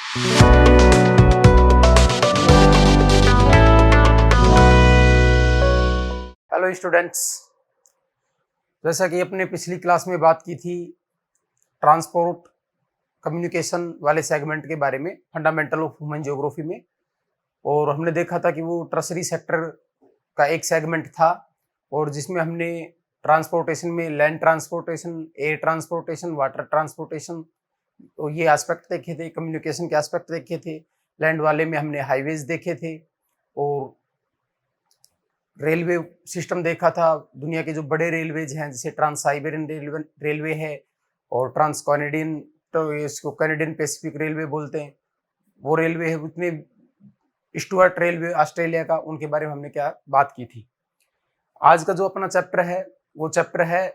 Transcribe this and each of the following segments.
Hello students, जैसा कि अपने पिछली क्लास में बात की थी ट्रांसपोर्ट कम्युनिकेशन वाले सेगमेंट के बारे में, फंडामेंटल ऑफ ह्यूमन ज्योग्राफी में, और हमने देखा था कि वो टर्शरी सेक्टर का एक सेगमेंट था और जिसमें हमने ट्रांसपोर्टेशन में land transportation, air transportation, water transportation, तो ये एस्पेक्ट देखे थे, कम्युनिकेशन के एस्पेक्ट देखे थे। लैंड वाले में हमने हाईवेज देखे थे और रेलवे सिस्टम देखा था। दुनिया के जो बड़े रेलवेज हैं जैसे ट्रांस साइबेरियन रेलवे है और ट्रांस कैनेडियन, तो इसको कैनेडियन पैसिफिक रेलवे बोलते हैं, वो रेलवे है। उतने स्टुअर्ट रेलवे ऑस्ट्रेलिया का, उनके बारे में हमने क्या बात की थी। आज का जो अपना चैप्टर है वो चैप्टर है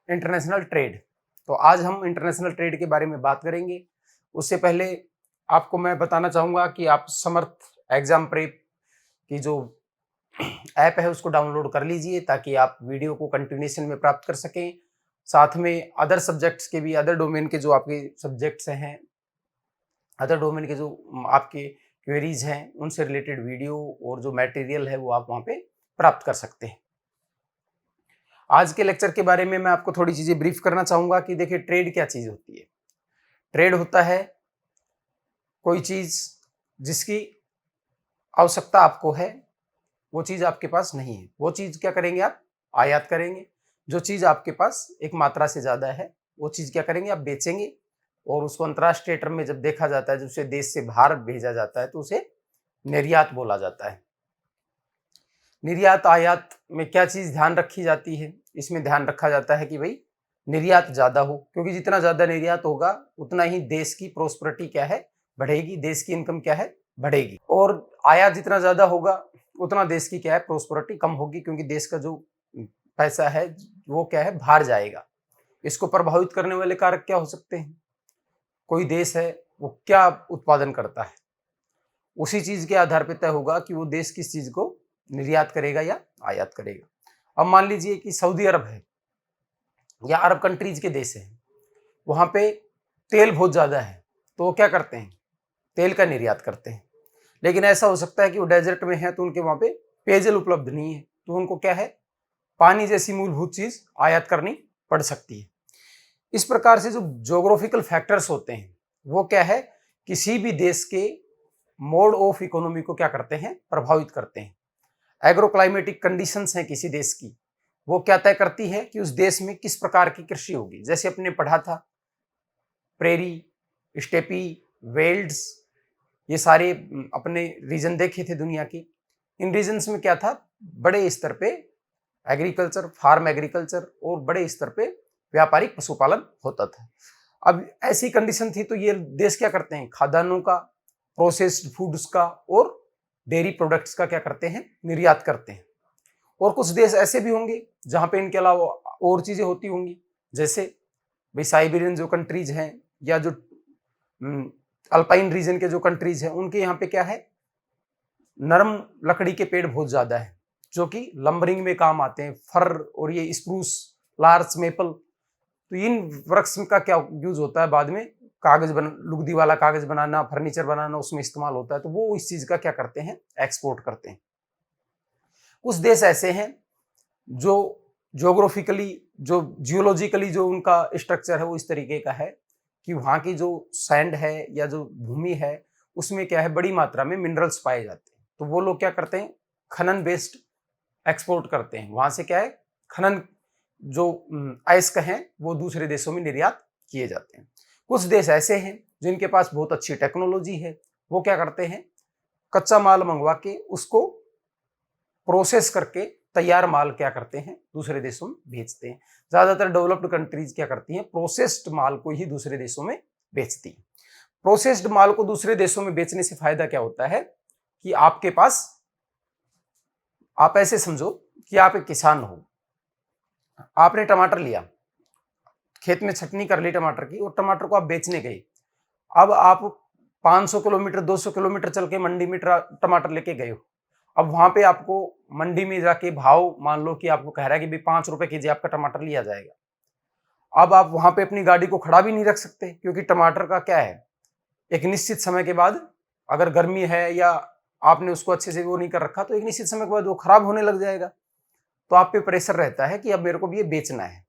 इंटरनेशनल ट्रेड। तो आज हम इंटरनेशनल ट्रेड के बारे में बात करेंगे। उससे पहले आपको मैं बताना चाहूँगा कि आप समर्थ एग्जाम प्रेप की जो ऐप है उसको डाउनलोड कर लीजिए ताकि आप वीडियो को कंटिन्यूएशन में प्राप्त कर सकें। साथ में अदर सब्जेक्ट्स के भी, अदर डोमेन के जो आपके सब्जेक्ट्स हैं, अदर डोमेन के जो आपके क्वेरीज हैं, उनसे रिलेटेड वीडियो और जो मटेरियल है वो आप वहाँ पे प्राप्त कर सकते हैं। आज के लेक्चर के बारे में मैं आपको थोड़ी चीज़ें ब्रीफ करना चाहूँगा कि देखिए ट्रेड क्या चीज़ होती है। ट्रेड होता है कोई चीज़ जिसकी आवश्यकता आपको है, वो चीज़ आपके पास नहीं है, वो चीज़ क्या करेंगे आप? आयात करेंगे। जो चीज़ आपके पास एक मात्रा से ज़्यादा है वो चीज़ क्या करेंगे? आप बेचेंगे और उसको अंतर्राष्ट्रीय टर्म में जब देखा जाता है, जब उसे देश से बाहर भेजा जाता है तो उसे निर्यात बोला जाता है। निर्यात आयात में क्या चीज़ ध्यान रखी जाती है? इसमें ध्यान रखा जाता है कि भाई निर्यात ज़्यादा हो, क्योंकि जितना ज़्यादा निर्यात होगा उतना ही देश की प्रोस्पेरिटी क्या है? बढ़ेगी, देश की इनकम क्या है? बढ़ेगी। और आयात जितना ज़्यादा होगा उतना देश की क्या है? प्रोस्पेरिटी कम होगी, क्योंकि देश का जो पैसा है वो क्या है? बाहर जाएगा। इसको प्रभावित करने वाले कारक क्या हो सकते हैं? कोई देश है वो क्या उत्पादन करता है, उसी चीज़ के आधार पर तय होगा कि वो देश किस चीज़ को निर्यात करेगा या आयात करेगा। अब मान लीजिए कि सऊदी अरब है या अरब कंट्रीज के देश है, वहाँ पे तेल बहुत ज़्यादा है तो वो क्या करते हैं? तेल का निर्यात करते हैं। लेकिन ऐसा हो सकता है कि वो डेजर्ट में है तो उनके वहाँ पे पेयजल उपलब्ध नहीं है, तो उनको क्या है? पानी जैसी मूलभूत चीज़ आयात करनी पड़ सकती है। इस प्रकार से जो ज्योग्राफिकल फैक्टर्स होते हैं वो क्या है? किसी भी देश के मोड ऑफ इकोनॉमी को क्या करते हैं? प्रभावित करते हैं। एग्रोक्लाइमेटिक कंडीशंस हैं किसी देश की, वो क्या तय करती है कि उस देश में किस प्रकार की कृषि होगी। जैसे अपने पढ़ा था प्रेरी, स्टेपी, वेल्ड्स, ये सारे अपने रीजन देखे थे दुनिया के। इन रीजन्स में क्या था? बड़े स्तर पे एग्रीकल्चर, फार्म एग्रीकल्चर और बड़े स्तर पे व्यापारिक पशुपालन होता था। अब ऐसी कंडीशन थी तो ये देश क्या करते हैं? खाद्यान्नों का, प्रोसेस्ड फूड्स का और डेयरी प्रोडक्ट्स का क्या करते हैं? निर्यात करते हैं। और कुछ देश ऐसे भी होंगे जहां पे इनके अलावा और चीजें होती होंगी, जैसे भाई साइबेरियन जो कंट्रीज हैं या जो अल्पाइन रीजन के जो कंट्रीज हैं, उनके यहाँ पे क्या है? नरम लकड़ी के पेड़ बहुत ज्यादा है जो कि लंबरिंग में काम आते हैं। फर और ये स्प्रूस, लार्च, मेपल, तो इन वृक्ष का क्या यूज होता है? बाद में कागज लुगदी वाला कागज बनाना, फर्नीचर बनाना, उसमें इस्तेमाल होता है। तो वो इस चीज का क्या करते हैं? एक्सपोर्ट करते हैं। कुछ देश ऐसे हैं जो ज्योग्राफिकली, जो जियोलॉजिकली जो उनका स्ट्रक्चर है वो इस तरीके का है कि वहाँ की जो सैंड है या जो भूमि है उसमें क्या है? बड़ी मात्रा में मिनरल्स पाए जाते हैं। तो वो लोग क्या करते हैं? खनन बेस्ड एक्सपोर्ट करते हैं। वहां से क्या है? खनन जो अयस्क हैं वो दूसरे देशों में निर्यात किए जाते हैं। कुछ देश ऐसे हैं जिनके पास बहुत अच्छी टेक्नोलॉजी है, वो क्या करते हैं? कच्चा माल मंगवा के उसको प्रोसेस करके तैयार माल क्या करते हैं? दूसरे देशों में भेजते हैं। ज्यादातर डेवलप्ड कंट्रीज क्या करती हैं? प्रोसेस्ड माल को ही दूसरे देशों में बेचती हैं। प्रोसेस्ड माल को दूसरे देशों में बेचने से फायदा क्या होता है कि आपके पास, आप ऐसे समझो कि आप एक किसान हो, आपने टमाटर लिया, खेत में छटनी कर ली टमाटर की और टमाटर को आप बेचने गए। अब आप 500 किलोमीटर, 200 किलोमीटर चल के मंडी में टमाटर लेके गए हो। अब वहां पे आपको मंडी में जाके भाव, मान लो कि आपको कह रहा है कि भाई 5 रुपए केजी आपका टमाटर लिया जाएगा। अब आप वहां पे अपनी गाड़ी को खड़ा भी नहीं रख सकते, क्योंकि टमाटर का क्या है? एक निश्चित समय के बाद, अगर गर्मी है या आपने उसको अच्छे से वो नहीं कर रखा, तो एक निश्चित समय के बाद वो खराब होने लग जाएगा। तो आप पे प्रेशर रहता है कि अब मेरे को भी ये बेचना है,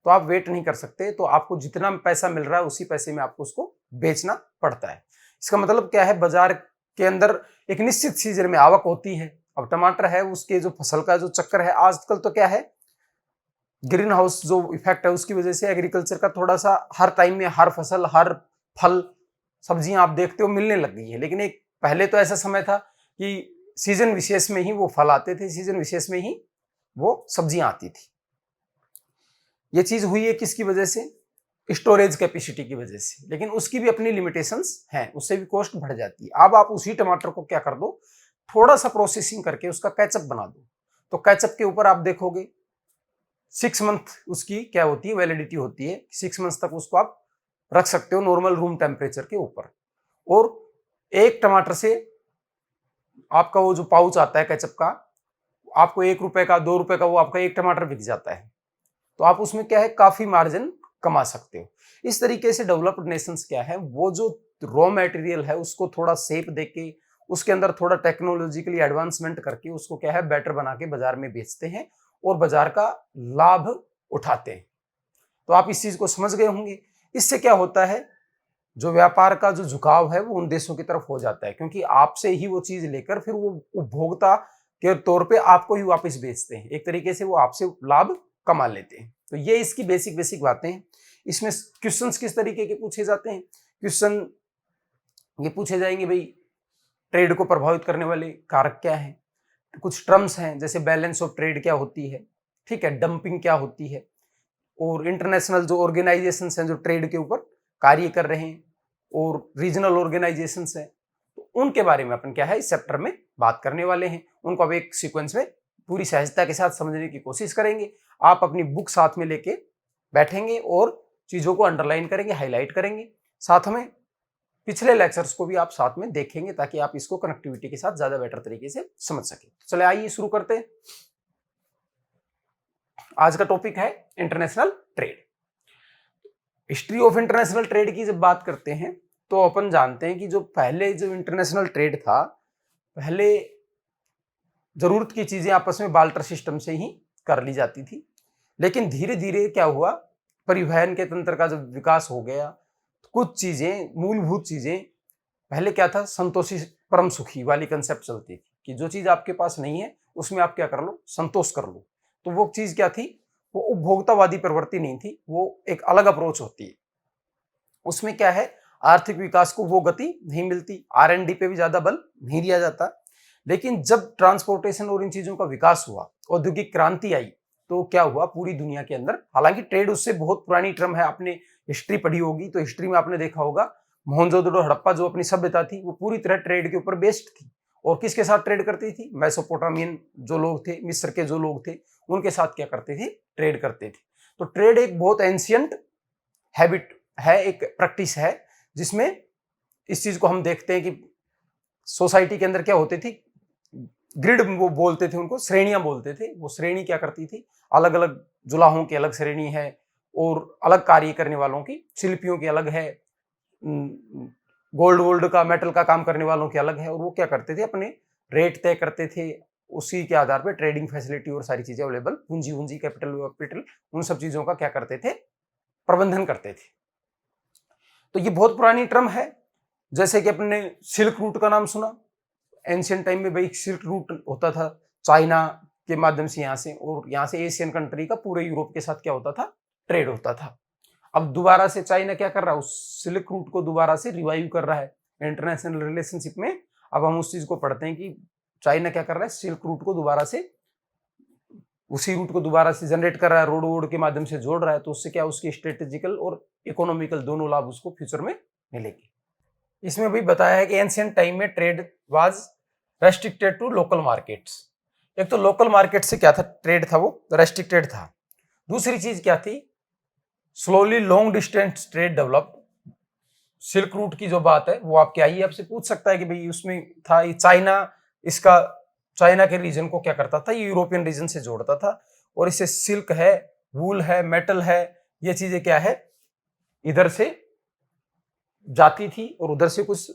तो आप वेट नहीं कर सकते, तो आपको जितना पैसा मिल रहा है उसी पैसे में आपको उसको बेचना पड़ता है। इसका मतलब क्या है, बाजार के अंदर एक निश्चित सीजन में आवक होती है। अब टमाटर है, उसके जो फसल का जो चक्कर है, आजकल तो क्या है, ग्रीन हाउस जो इफेक्ट है उसकी वजह से एग्रीकल्चर का थोड़ा सा हर टाइम में हर फसल, हर फल, सब्जियां आप देखते हो मिलने लग गई है। लेकिन एक पहले तो ऐसा समय था कि सीजन विशेष में ही वो फल आते थे, सीजन विशेष में ही वो सब्जियां आती थी। ये चीज हुई है किसकी वजह से, स्टोरेज कैपेसिटी की वजह से। लेकिन उसकी भी अपनी लिमिटेशंस हैं, उससे भी कॉस्ट बढ़ जाती है। अब आप उसी टमाटर को क्या कर दो, थोड़ा सा प्रोसेसिंग करके उसका कैचअप बना दो, तो कैचअप के ऊपर आप देखोगे 6 मंथ उसकी क्या होती है, वैलिडिटी होती है। 6 मंथ तक उसको आप रख सकते हो नॉर्मल रूम टेम्परेचर के ऊपर। और एक टमाटर से आपका वो जो पाउच आता है केचप का, आपको 1 रुपए का, 2 रुपए का वो आपका एक टमाटर बिक जाता है। तो आप उसमें क्या है, काफी मार्जिन कमा सकते हो। इस तरीके से डेवलप्ड नेशंस क्या है, वो जो रॉ मटेरियल है उसको थोड़ा शेप देके, उसके अंदर थोड़ा टेक्नोलॉजिकली एडवांसमेंट करके उसको क्या है, बेटर बना के बाजार में बेचते हैं और बाजार का लाभ उठाते हैं। तो आप इस चीज को समझ गए होंगे। इससे क्या होता है, जो व्यापार का जो झुकाव है वो उन देशों की तरफ हो जाता है, क्योंकि आपसे ही वो चीज लेकर फिर वो उपभोक्ता के तौर पे आपको ही वापस बेचते हैं। एक तरीके से वो आपसे लाभ कमा लेते हैं। तो ये इसकी बेसिक बेसिक बातें हैं। इसमें क्वेश्चंस किस तरीके के पूछे जाते हैं, क्वेश्चन ये पूछे जाएंगे, भाई ट्रेड को प्रभावित करने वाले कारक क्या हैं, कुछ टर्म्स हैं जैसे बैलेंस ऑफ ट्रेड क्या होती है, ठीक है, डंपिंग क्या होती है, और इंटरनेशनल जो ऑर्गेनाइजेशन हैं जो ट्रेड के ऊपर कार्य कर रहे हैं, और रीजनल ऑर्गेनाइजेशन हैं, तो उनके बारे में अपन क्या है इस चैप्टर में बात करने वाले हैं। उनको अब एक सीक्वेंस में पूरी सहजता के साथ समझने की कोशिश करेंगे। आप अपनी बुक साथ में लेके बैठेंगे और चीजों को अंडरलाइन करेंगे, हाईलाइट करेंगे। साथ में पिछले लेक्चर्स को भी आप साथ में देखेंगे ताकि आप इसको कनेक्टिविटी के साथ ज्यादा बेटर तरीके से समझ सके। चले आइए शुरू करते हैं। आज का टॉपिक है international trade. History of international trade की जब बात करते हैं तो अपन जानते हैं कि जो पहले जो इंटरनेशनल ट्रेड था, पहले जरूरत की चीजें आपस में बाल्टर सिस्टम से ही कर ली जाती थी। लेकिन धीरे धीरे क्या हुआ, परिवहन के तंत्र का जब विकास हो गया, तो कुछ चीजें, मूलभूत चीजें, पहले क्या था, संतोषी परम सुखी वाली कंसेप्ट चलती थी कि जो चीज आपके पास नहीं है उसमें आप क्या कर लो, संतोष कर लो। तो वो चीज क्या थी, वो उपभोक्तावादी प्रवृत्ति नहीं थी, वो एक अलग अप्रोच होती है। उसमें क्या है, आर्थिक विकास को वो गति नहीं मिलती, R&D पे भी ज्यादा बल नहीं दिया जाता। लेकिन जब ट्रांसपोर्टेशन और इन चीजों का विकास हुआ, औद्योगिक क्रांति आई, तो क्या हुआ, पूरी दुनिया के अंदर, हालांकि ट्रेड उससे बहुत पुरानी टर्म है, आपने हिस्ट्री पढ़ी होगी तो हिस्ट्री में आपने देखा होगा, मोहनजोदड़ो हड़प्पा जो अपनी सभ्यता थी वो पूरी तरह ट्रेड के ऊपर बेस्ड थी। और किसके साथ ट्रेड करती थी, मेसोपोटामियन जो लोग थे, मिस्र के जो लोग थे, उनके साथ क्या करते थे, ट्रेड करते थे। तो ट्रेड एक बहुत एंशियंट हैबिट है, एक प्रैक्टिस है, जिसमें इस चीज को हम देखते हैं कि सोसाइटी के अंदर क्या होती थी, ग्रिड वो बोलते थे, उनको श्रेणियां बोलते थे। वो श्रेणी क्या करती थी, अलग अलग जुलाहों की अलग श्रेणी है, और अलग कार्य करने वालों की, शिल्पियों की अलग है, गोल्ड वोल्ड का, मेटल का काम करने वालों की अलग है। और वो क्या करते थे, अपने रेट तय करते थे, उसी के आधार पर ट्रेडिंग फैसिलिटी और सारी चीजें अवेलेबल, पूंजी पूंजी कैपिटल उन सब चीजों का क्या करते थे, प्रबंधन करते थे। तो ये बहुत पुरानी टर्म है। जैसे कि अपने सिल्क रूट का नाम सुना, एंशियंट टाइम में भाई सिल्क रूट होता था चाइना के माध्यम से यहाँ से, और यहाँ से एशियन कंट्री का पूरे यूरोप के साथ क्या होता था, ट्रेड होता था। अब दोबारा से चाइना क्या कर रहा है, उस सिल्क रूट को दोबारा से रिवाइव कर रहा है इंटरनेशनल रिलेशनशिप में। अब हम उस चीज को पढ़ते हैं कि चाइना क्या कर रहा है, सिल्क रूट को दोबारा से, उसी रूट को दोबारा से जनरेट कर रहा है, रोड वोड के माध्यम से जोड़ रहा है। तो उससे क्या, उसकी स्ट्रेटेजिकल और इकोनॉमिकल दोनों लाभ उसको फ्यूचर में मिलेगी। इसमें भी बताया है कि एंशियंट टाइम में trade was restricted to local markets. एक तो लोकल मार्केट से क्या था, ट्रेड था वो रेस्ट्रिक्टेड था। दूसरी चीज क्या थी, slowly long distance trade develop. Silk route की जो बात है वो आपके आइए आपसे पूछ सकता है कि भाई उसमें था ये चाइना, इसका चाइना के रीजन को क्या करता था, ये यूरोपियन रीजन से जोड़ता था। और इससे सिल्क है, वूल है, मेटल है, ये चीजें क्या है, इधर से जाती थी और उधर से कुछ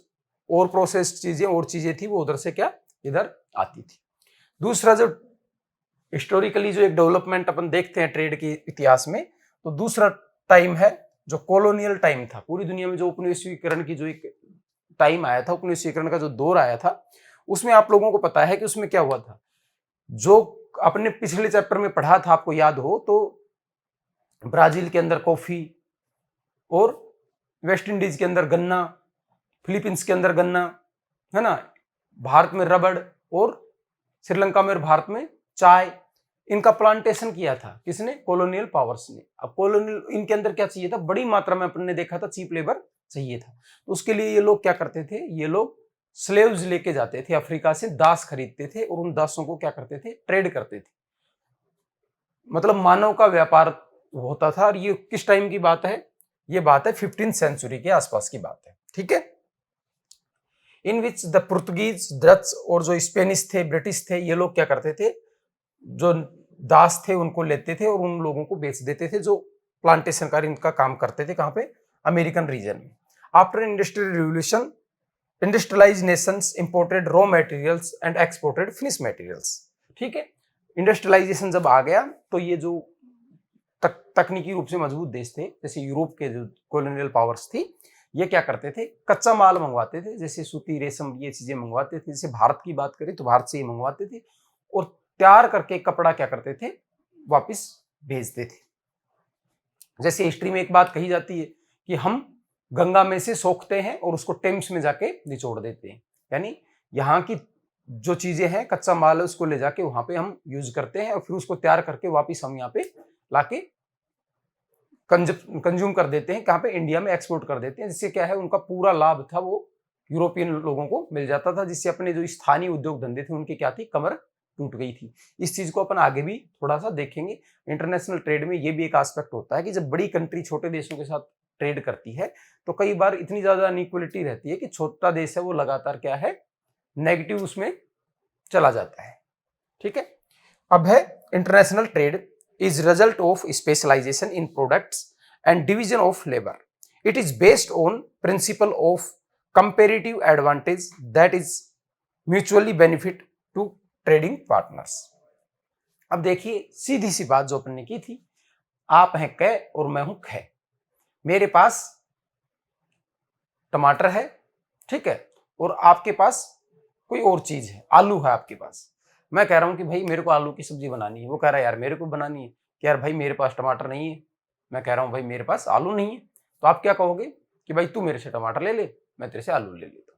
और प्रोसेस्ड चीजें और चीजें थी वो उधर से क्या इधर आती थी। दूसरा जो हिस्टोरिकली जो एक डेवलपमेंट अपन देखते हैं ट्रेड के इतिहास में, तो दूसरा टाइम है जो कॉलोनियल टाइम था। पूरी दुनिया में जो उपनिवेशीकरण की जो एक टाइम आया था, उपनिवेशीकरण का जो दौर आया था, उसमें आप लोगों को पता है कि उसमें क्या हुआ था। जो अपने पिछले चैप्टर में पढ़ा था आपको याद हो तो ब्राजील के अंदर कॉफी और वेस्ट इंडीज के अंदर गन्ना, फिलीपींस के अंदर गन्ना, है ना, भारत में रबड़ और श्रीलंका में और भारत में चाय, इनका प्लांटेशन किया था किसने? कॉलोनियल पावर्स ने। अब कॉलोनियल इनके अंदर क्या चाहिए था? बड़ी मात्रा में अपन ने देखा था चीप लेबर चाहिए था। तो उसके लिए ये लोग क्या करते थे? ये लोग स्लेव्स लेके जाते थे अफ्रीका से, दास खरीदते थे और उन दासों को क्या करते थे? ट्रेड करते थे। मतलब मानव का व्यापार होता था। और ये किस टाइम की बात है? ये बात है 15th सेंचुरी के आसपास की बात है, ठीक है। इन विच द पुर्तगीज, डच और जो स्पेनिश थे, ब्रिटिश थे, ये लोग क्या करते थे? जो दास थे उनको लेते थे और उन लोगों को बेच देते थे जो प्लांटेशन का इनका काम करते थे। कहां पे? अमेरिकन रीजन में। After industrial revolution, industrialised Nations imported raw materials and exported finish materials, ठीक है। इंडस्ट्रियलाइजेशन जब आ गया तो ये जो तकनीकी रूप से मजबूत देश थे, जैसे यूरोप के जो कॉलोनियल पावर्स थी, ये क्या करते थे? कच्चा माल मंगवाते थे, जैसे सूती, रेशम, ये चीजें मंगवाते थे। जैसे भारत की बात करें तो भारत से ही मंगवाते थे और तैयार करके कपड़ा क्या करते थे? वापिस भेजते थे। जैसे हिस्ट्री में एक बात कही जाती है कि हम गंगा में से सोखते हैं और उसको टेम्स में जाके निचोड़ देते हैं। यानी यहाँ की जो चीजें हैं, कच्चा माल है, उसको ले जाके वहां पे हम यूज करते हैं और फिर उसको तैयार करके वापिस हम यहाँ पे लाके कंज्यूम कर देते हैं। कहाँ पे? इंडिया में एक्सपोर्ट कर देते हैं। जिससे क्या है, उनका पूरा लाभ था वो यूरोपियन लोगों को मिल जाता था, जिससे अपने जो स्थानीय उद्योग धंधे थे उनकी क्या थी? कमर टूट गई थी। इस चीज को अपन आगे भी थोड़ा सा देखेंगे। इंटरनेशनल ट्रेड में ये भी एक एस्पेक्ट होता है कि जब बड़ी कंट्री छोटे देशों के साथ ट्रेड करती है तो कई बार इतनी ज्यादा अनइक्वलिटी रहती है कि छोटा देश है वो लगातार क्या है? नेगेटिव उसमें चला जाता है, ठीक है। अब है international trade is result of specialization in products and division of labor. It is based on principle of comparative advantage that is mutually benefit to trading partners. अब देखिए सीधी सी बात जो अपन ने की थी, आप हैं कै और मैं हूं खे। मेरे पास टमाटर है, ठीक है, और आपके पास कोई और चीज है, आलू है आपके पास। मैं कह रहा हूं कि भाई मेरे को आलू की सब्जी बनानी है, वो कह रहा है यार मेरे को बनानी है कि यार भाई मेरे पास टमाटर नहीं है। मैं कह रहा हूं भाई मेरे पास आलू नहीं है। तो आप क्या कहोगे कि भाई तू मेरे से टमाटर ले ले, मैं तेरे से आलू ले लेता हूं।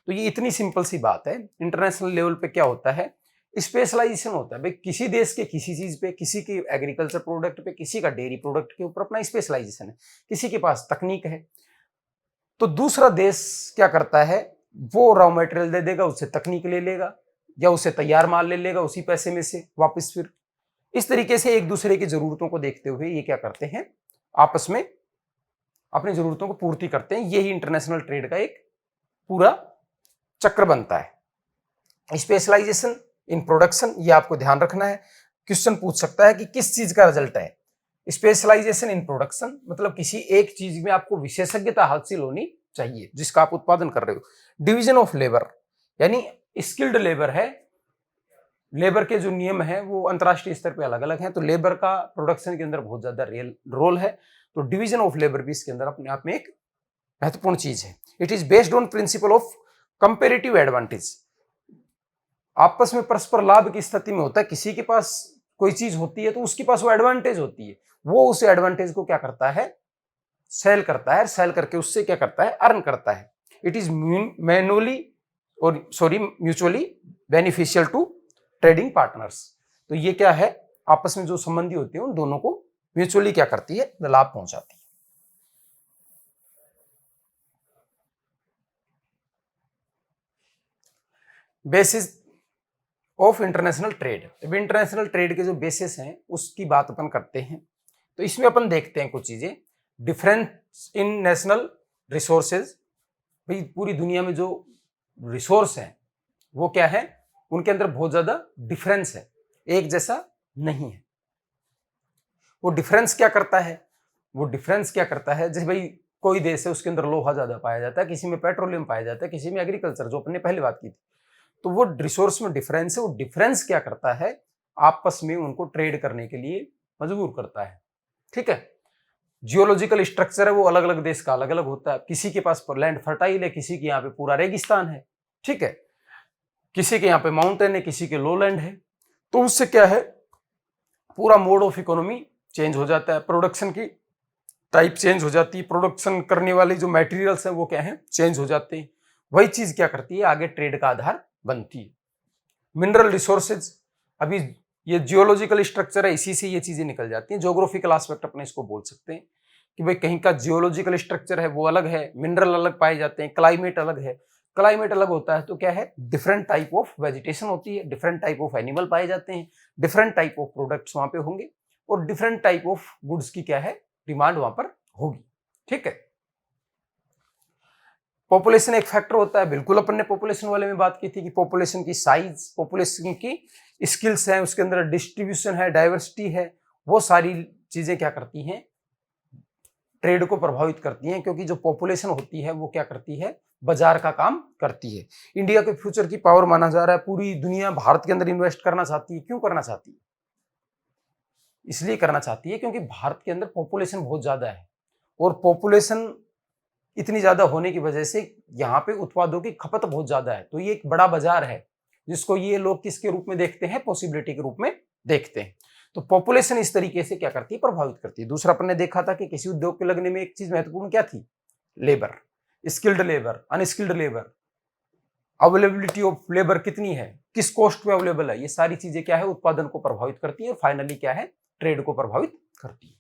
तो ये इतनी सिंपल सी बात है। इंटरनेशनल लेवल पे क्या होता है? स्पेशलाइजेशन होता है। भाई किसी देश के किसी चीज पे, किसी के एग्रीकल्चर प्रोडक्ट पे, किसी का डेयरी प्रोडक्ट के ऊपर अपना स्पेशलाइजेशन है, किसी के पास तकनीक है। तो दूसरा देश क्या करता है? वो रॉ मटेरियल दे देगा, उससे तकनीक ले लेगा या उससे तैयार माल ले लेगा उसी पैसे में से वापस। फिर इस तरीके से एक दूसरे की जरूरतों को देखते हुए ये क्या करते हैं? आपस में अपनी जरूरतों को पूर्ति करते हैं। यही इंटरनेशनल ट्रेड का एक पूरा चक्र बनता है। स्पेशलाइजेशन इन प्रोडक्शन, ये आपको ध्यान रखना है। क्वेश्चन पूछ सकता है कि किस चीज का रिजल्ट है? स्पेशलाइजेशन इन प्रोडक्शन मतलब किसी एक चीज में आपको विशेषज्ञता हासिल होनी चाहिए जिसका आप उत्पादन कर रहे हो। डिवीजन ऑफ लेबर यानी स्किल्ड लेबर है। लेबर के जो नियम है वो अंतरराष्ट्रीय स्तर पे अलग अलग हैं, तो लेबर का प्रोडक्शन के अंदर बहुत ज्यादा रोल है। तो डिवीजन ऑफ लेबर भी इसके अंदर अपने आप में एक महत्वपूर्ण चीज है। It is based on principle of comparative advantage. आपस में परस्पर लाभ की स्थिति में होता है। किसी के पास कोई चीज होती है तो उसके पास वो एडवांटेज होती है, वो उस एडवांटेज को क्या करता है? सेल करता है। सेल करके उससे क्या करता है? अर्न करता है। इट इज मैनुअली और mutually beneficial to trading partners. तो ये क्या है? आपस में जो संबंधी होते हैं उन दोनों को म्यूचुअली क्या करती है? लाभ पहुंचाती है। Basis of international trade. अब इंटरनेशनल ट्रेड के जो बेसिस हैं उसकी बात अपन करते हैं। तो इसमें अपन देखते हैं कुछ चीजें। Difference in national resources. भाई पूरी दुनिया में जो रिसोर्स हैं वो क्या है? उनके अंदर बहुत ज्यादा डिफरेंस है, एक जैसा नहीं है। वो डिफरेंस क्या करता है? वो डिफरेंस क्या करता है? जैसे भाई कोई देश है उसके अंदर लोहा ज्यादा पाया जाता है, किसी में पेट्रोलियम पाया जाता है, किसी में एग्रीकल्चर, जो अपन ने पहले बात की थी। तो वो रिसोर्स में डिफरेंस है, वो डिफरेंस क्या करता है, आपस में उनको ट्रेड करने के लिए मजबूर करता है। ठीक है। जियोलॉजिकल स्ट्रक्चर है वो अलग अलग देश का अलग अलग होता है, किसी के पास लैंड फर्टाइल है, किसी के यहाँ पे पूरा रेगिस्तान है। ठीक है। किसी के यहाँ पे माउंटेन है, किसी के लोलैंड है। तो उससे क्या है, पूरा मोड ऑफ इकोनॉमी चेंज हो जाता है, प्रोडक्शन की टाइप चेंज हो जाती है, प्रोडक्शन करने वाले जो मटेरियल्स हैं वो क्या है, चेंज हो जाते हैं। वही चीज क्या करती है, आगे ट्रेड का आधार बनती है। मिनरल रिसोर्सेज, अभी ये जियोलॉजिकल स्ट्रक्चर है, इसी से ये चीजें निकल जाती हैं। ज्योग्राफिकल एस्पेक्ट अपने इसको बोल सकते हैं कि भाई कहीं का जियोलॉजिकल स्ट्रक्चर है वो अलग है, मिनरल अलग पाए जाते हैं, क्लाइमेट अलग है। क्लाइमेट अलग होता है तो क्या है, डिफरेंट टाइप ऑफ वेजिटेशन होती है, डिफरेंट टाइप ऑफ एनिमल पाए जाते हैं, डिफरेंट टाइप ऑफ प्रोडक्ट्स वहां पे होंगे, और डिफरेंट टाइप ऑफ गुड्स की क्या है, डिमांड वहां पर होगी। ठीक है। पॉपुलेशन एक फैक्टर होता है, बिल्कुल अपन ने पॉपुलेशन वाले में बात की थी कि पॉपुलेशन की साइज, पॉपुलेशन की स्किल्स हैं, उसके अंदर डिस्ट्रीब्यूशन है, डाइवर्सिटी है, वो सारी चीजें क्या करती हैं, ट्रेड को प्रभावित करती हैं। क्योंकि जो पॉपुलेशन होती है वो क्या करती है, बाजार का काम करती है। इंडिया के फ्यूचर की पावर माना जा रहा है, पूरी दुनिया भारत के अंदर इन्वेस्ट करना चाहती है। क्यों करना चाहती है, इसलिए करना चाहती है क्योंकि भारत के अंदर पॉपुलेशन बहुत ज्यादा है, और पॉपुलेशन इतनी ज्यादा होने की वजह से यहाँ पे उत्पादों की खपत बहुत ज्यादा है। तो ये एक बड़ा बाजार है जिसको ये लोग किसके रूप में देखते हैं, पॉसिबिलिटी के रूप में देखते हैं। तो पॉपुलेशन इस तरीके से क्या करती है, प्रभावित करती है। दूसरा अपन ने देखा था कि किसी उद्योग के लगने में एक चीज महत्वपूर्ण क्या थी, labour, skilled labour, unskilled labour, availability of labour कितनी है, किस कॉस्ट पे अवेलेबल है, ये सारी चीजें क्या है, उत्पादन को प्रभावित करती है, और फाइनली क्या है, ट्रेड को प्रभावित करती है।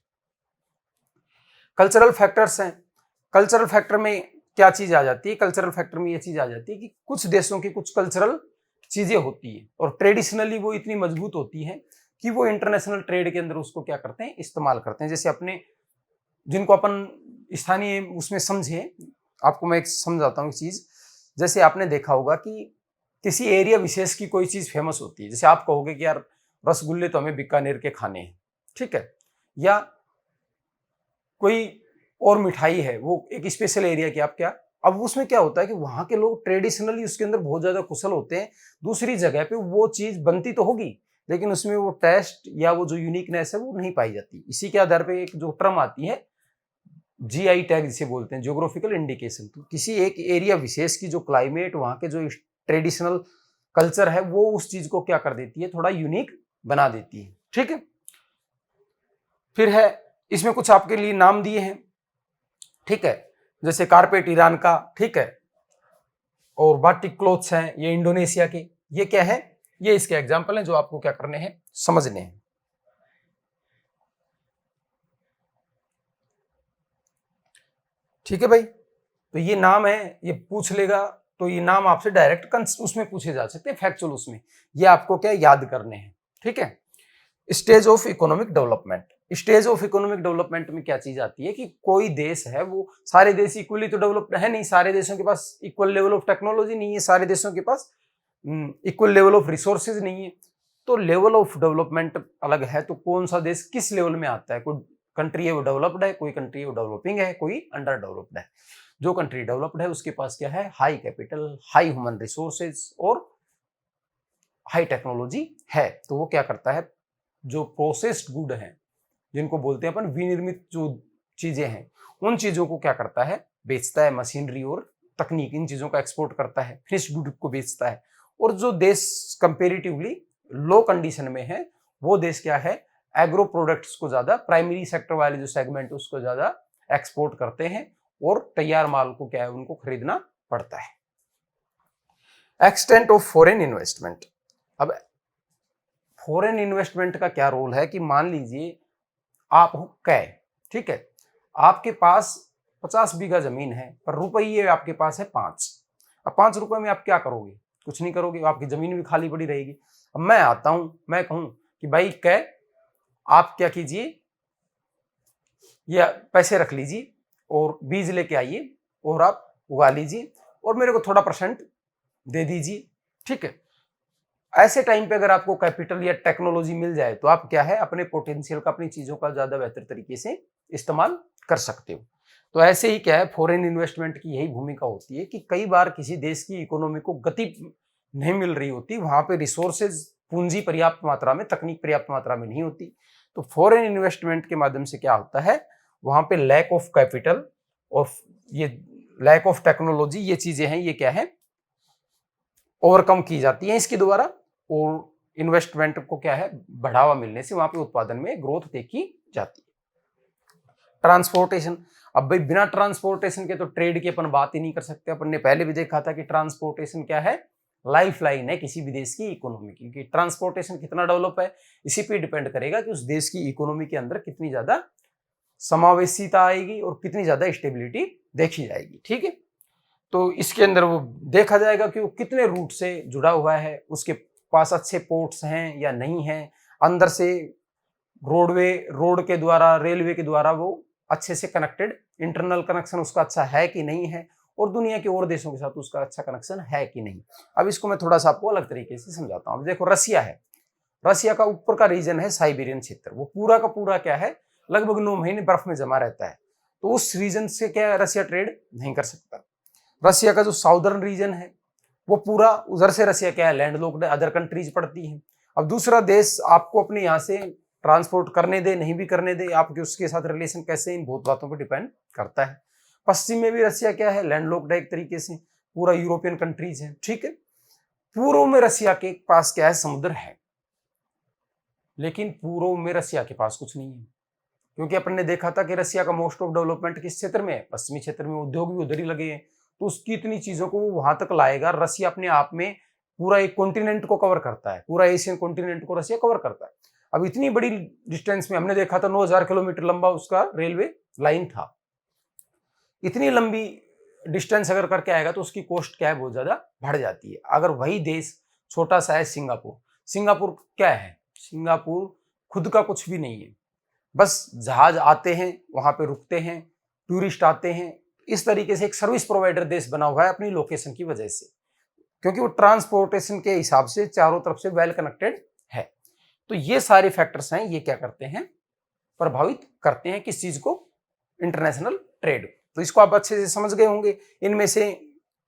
कल्चरल फैक्टर्स हैं। कल्चरल फैक्टर में क्या चीज आ जाती है, कल्चरल फैक्टर में ये चीज आ जाती है कि कुछ देशों की कुछ कल्चरल चीजें होती है, और ट्रेडिशनली वो इतनी मजबूत होती है कि वो इंटरनेशनल ट्रेड के अंदर उसको क्या करते हैं, इस्तेमाल करते हैं। जैसे अपने, जिनको अपन स्थानीय उसमें समझे, आपको मैं एक समझाता हूँ चीज। जैसे आपने देखा होगा कि किसी एरिया विशेष की कोई चीज फेमस होती है, जैसे आप कहोगे कि यार रसगुल्ले तो हमें बीकानेर के खाने हैं, ठीक है, या कोई और मिठाई है वो एक स्पेशल एरिया की, आप क्या, अब उसमें क्या होता है कि वहां के लोग ट्रेडिशनली उसके अंदर बहुत ज्यादा कुशल होते हैं। दूसरी जगह पे वो चीज बनती तो होगी लेकिन उसमें वो टेस्ट या वो जो यूनिकनेस है वो नहीं पाई जाती। इसी के आधार पे एक जो टर्म आती है जीआई टैग जिसे बोलते हैं, ज्योग्राफिकल इंडिकेशन। तो किसी एक एरिया विशेष की जो क्लाइमेट, वहां के जो ट्रेडिशनल कल्चर है, वो उस चीज को क्या कर देती है, थोड़ा यूनिक बना देती है। ठीक है। फिर है, इसमें कुछ आपके लिए नाम दिए हैं, ठीक है, जैसे कारपेट ईरान का, ठीक है, और बाटिक क्लोथ्स हैं ये इंडोनेशिया के। ये क्या है, ये इसके एग्जाम्पल हैं जो आपको क्या करने हैं, समझने हैं। ठीक है भाई, तो ये नाम है, ये पूछ लेगा तो ये नाम आपसे डायरेक्ट उसमें पूछे जा सकते हैं, फैक्चुअल उसमें। ये आपको क्या याद करने हैं। ठीक है। Stage of economic development. Stage of economic development में क्या चीज आती है कि कोई देश है, वो सारे देश इक्वली तो डेवलप्ड है नहीं, सारे देशों के पास इक्वल लेवल ऑफ टेक्नोलॉजी नहीं है, सारे देशों के पास इक्वल लेवल ऑफ रिसोर्सेज नहीं है। तो लेवल ऑफ डेवलपमेंट अलग है, तो कौन सा देश किस लेवल में आता है, कोई कंट्री है वो डेवलप्ड है, कोई कंट्री वो डेवलपिंग है, कोई अंडर डेवलप्ड है। जो कंट्री डेवलप्ड है उसके पास क्या है, high capital, high human resources और हाई टेक्नोलॉजी है। तो वो क्या करता है, जो प्रोसेस्ड गुड है, जिनको बोलते हैं अपन विनिर्मित जो चीजें हैं, उन चीजों को क्या करता है, बेचता है, मशीनरी और तकनीक, इन चीजों का एक्सपोर्ट करता है, फिनिश्ड गुड को बेचता है। और जो देश कंपेरेटिवली लो कंडीशन में है, वो देश क्या है, एग्रो प्रोडक्ट्स को ज्यादा, प्राइमरी सेक्टर वाले जो सेगमेंट उसको ज्यादा एक्सपोर्ट करते हैं, और तैयार माल को क्या है, उनको खरीदना पड़ता है। Extent of foreign investment. अब फॉरेन इन्वेस्टमेंट का क्या रोल है कि मान लीजिए आप हो कै, ठीक है, आपके पास 50 बीघा जमीन है, पर रुपये आपके पास है 5। अब 5 रुपए में आप क्या करोगे, कुछ नहीं करोगे, आपकी जमीन भी खाली पड़ी रहेगी। अब मैं आता हूं, मैं कहूं कि भाई कै, आप क्या कीजिए, ये पैसे रख लीजिए और बीज लेके आइए और आप उगा लीजिए और मेरे को थोड़ा % दे दीजिए। ठीक है। ऐसे टाइम पे अगर आपको कैपिटल या टेक्नोलॉजी मिल जाए तो आप क्या है, अपने पोटेंशियल का, अपनी चीजों का ज्यादा बेहतर तरीके से इस्तेमाल कर सकते हो। तो ऐसे ही क्या है, फॉरेन इन्वेस्टमेंट की यही भूमिका होती है कि कई बार किसी देश की इकोनॉमी को गति नहीं मिल रही होती, वहां पे रिसोर्सेज, पूंजी पर्याप्त मात्रा में, तकनीक पर्याप्त मात्रा में नहीं होती, तो फॉरेन इन्वेस्टमेंट के माध्यम से क्या होता है, वहां पे लैक ऑफ कैपिटल और ये लैक ऑफ टेक्नोलॉजी, ये चीजें हैं, ये क्या है, ओवरकम की जाती है इसके द्वारा, और इन्वेस्टमेंट को क्या है, बढ़ावा मिलने से वहां पे उत्पादन में ग्रोथ देखी जाती है। ट्रांसपोर्टेशन, अब भाई बिना ट्रांसपोर्टेशन के तो ट्रेड की अपन बात ही नहीं कर सकते। अपन ने पहले भी देखा था कि ट्रांसपोर्टेशन क्या है, लाइफ लाइन है किसी भी देश की इकोनॉमी की, क्योंकि ट्रांसपोर्टेशन कितना डेवलप है इसी पे डिपेंड करेगा कि उस देश की इकोनॉमी के अंदर कितनी ज्यादा समावेशिता आएगी और कितनी ज्यादा स्टेबिलिटी देखी जाएगी। ठीक है, तो इसके अंदर वो देखा जाएगा कि वो कितने रूट से जुड़ा हुआ है, उसके पास अच्छे पोर्ट्स हैं या नहीं है, अंदर से रोड के द्वारा, रेलवे के द्वारा वो अच्छे से कनेक्टेड, इंटरनल कनेक्शन उसका अच्छा है कि नहीं है, और दुनिया के और देशों के साथ उसका अच्छा कनेक्शन है कि नहीं। अब इसको मैं थोड़ा सा आपको अलग तरीके से समझाता हूँ। अब देखो, रसिया है, रसिया का ऊपर का रीजन है साइबेरियन क्षेत्र, वो पूरा का पूरा क्या है, लगभग 9 महीने बर्फ में जमा रहता है, तो उस रीजन से क्या रसिया ट्रेड नहीं कर सकता। रसिया का जो साउदर्न रीजन है वो पूरा, उधर से रसिया क्या है, लैंडलॉक्ड, अदर कंट्रीज पड़ती हैं। अब दूसरा देश आपको अपने यहाँ से ट्रांसपोर्ट करने दे, नहीं भी करने दे, आपके उसके साथ रिलेशन कैसे, इन बहुत बातों पर डिपेंड करता है। पश्चिम में भी रसिया क्या है, लैंडलॉक्ड है एक तरीके से, पूरा यूरोपियन कंट्रीज है। ठीक है, पूर्व में रसिया के पास क्या है, समुद्र है, लेकिन पूर्व में रसिया के पास कुछ नहीं है, क्योंकि अपन ने देखा था कि रसिया का मोस्ट ऑफ डेवलपमेंट किस क्षेत्र में है, पश्चिमी क्षेत्र में, उद्योग भी उधर ही लगे हैं, तो उसकी इतनी चीजों को वो वहां तक लाएगा। रसिया अपने आप में पूरा एक कॉन्टिनेंट को कवर करता है, पूरा एशियन कॉन्टिनेंट को रसिया कवर करता है। अब इतनी बड़ी डिस्टेंस में हमने देखा था 9000 किलोमीटर लंबा उसका रेलवे लाइन था। इतनी लंबी डिस्टेंस अगर करके आएगा तो उसकी कॉस्ट क्या है, बहुत ज्यादा बढ़ जाती है। अगर वही देश छोटा सा है सिंगापुर, सिंगापुर क्या है, सिंगापुर खुद का कुछ भी नहीं है, बस जहाज आते हैं, वहां पे रुकते हैं, टूरिस्ट आते हैं, इस तरीके से एक सर्विस प्रोवाइडर देश बना हुआ है अपनी लोकेशन की वजह से, क्योंकि वो ट्रांसपोर्टेशन के हिसाब से चारों तरफ से वेल कनेक्टेड है। तो ये सारे फैक्टर्स हैं, ये क्या करते हैं, प्रभावित करते हैं किस चीज को, इंटरनेशनल ट्रेड। तो इसको आप अच्छे से समझ गए होंगे। इनमें से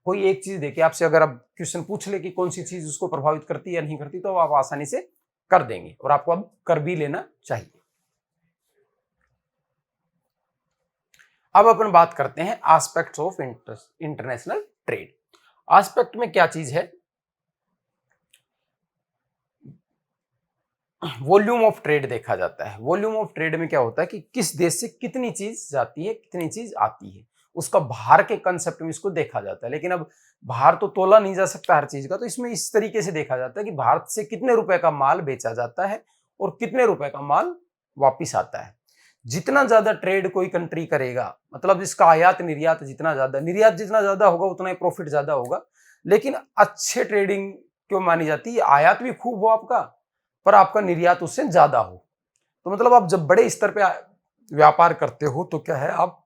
कोई एक चीज देके आपसे अगर आप क्वेश्चन पूछ ले कि कौन सी चीज उसको प्रभावित करती है या नहीं करती, तो आप आसानी से कर देंगे, और आपको अब कर भी लेना चाहिए। अब अपन बात करते हैं aspects of international trade. Aspect में क्या चीज है, वॉल्यूम ऑफ ट्रेड देखा जाता है। वॉल्यूम ऑफ ट्रेड में क्या होता है कि किस देश से कितनी चीज जाती है, कितनी चीज आती है, उसका भार के कंसेप्ट में इसको देखा जाता है। लेकिन अब भार तो तोला नहीं जा सकता हर चीज का, तो इसमें इस तरीके से देखा जाता है कि भारत से कितने रुपए का माल बेचा जाता है और कितने रुपए का माल वापिस आता है। जितना ज्यादा ट्रेड कोई कंट्री करेगा, मतलब इसका आयात निर्यात जितना ज्यादा, निर्यात जितना ज्यादा होगा उतना ही प्रॉफिट ज्यादा होगा। लेकिन अच्छे ट्रेडिंग क्यों मानी जाती है, आयात भी खूब हो आपका, पर आपका निर्यात उससे ज्यादा हो। तो मतलब आप जब बड़े स्तर पे व्यापार करते हो तो क्या है, आप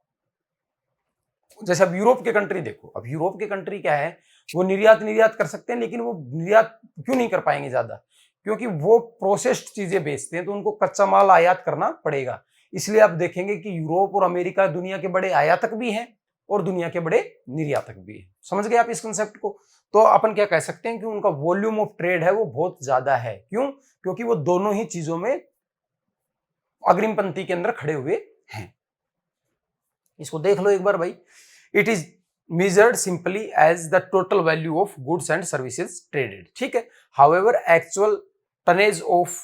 जैसे अब यूरोप के कंट्री देखो, अब यूरोप के कंट्री क्या है, वो निर्यात कर सकते हैं, लेकिन वो निर्यात क्यों नहीं कर पाएंगे ज्यादा, क्योंकि वो प्रोसेस्ड चीजें बेचते हैं, तो उनको कच्चा माल आयात करना पड़ेगा। इसलिए आप देखेंगे कि यूरोप और अमेरिका दुनिया के बड़े आयातक भी हैं और दुनिया के बड़े निर्यातक भी हैं। समझ गए आप इस कंसेप्ट को। तो अपन क्या कह सकते हैं कि उनका वॉल्यूम ऑफ ट्रेड है वो बहुत ज्यादा है। क्यों? क्योंकि वो दोनों ही चीजों में अग्रिम पंक्ति के अंदर खड़े हुए हैं। इसको देख लो एक बार भाई। It is measured simply as the total value of goods and services traded. ठीक है, however actual tonnage of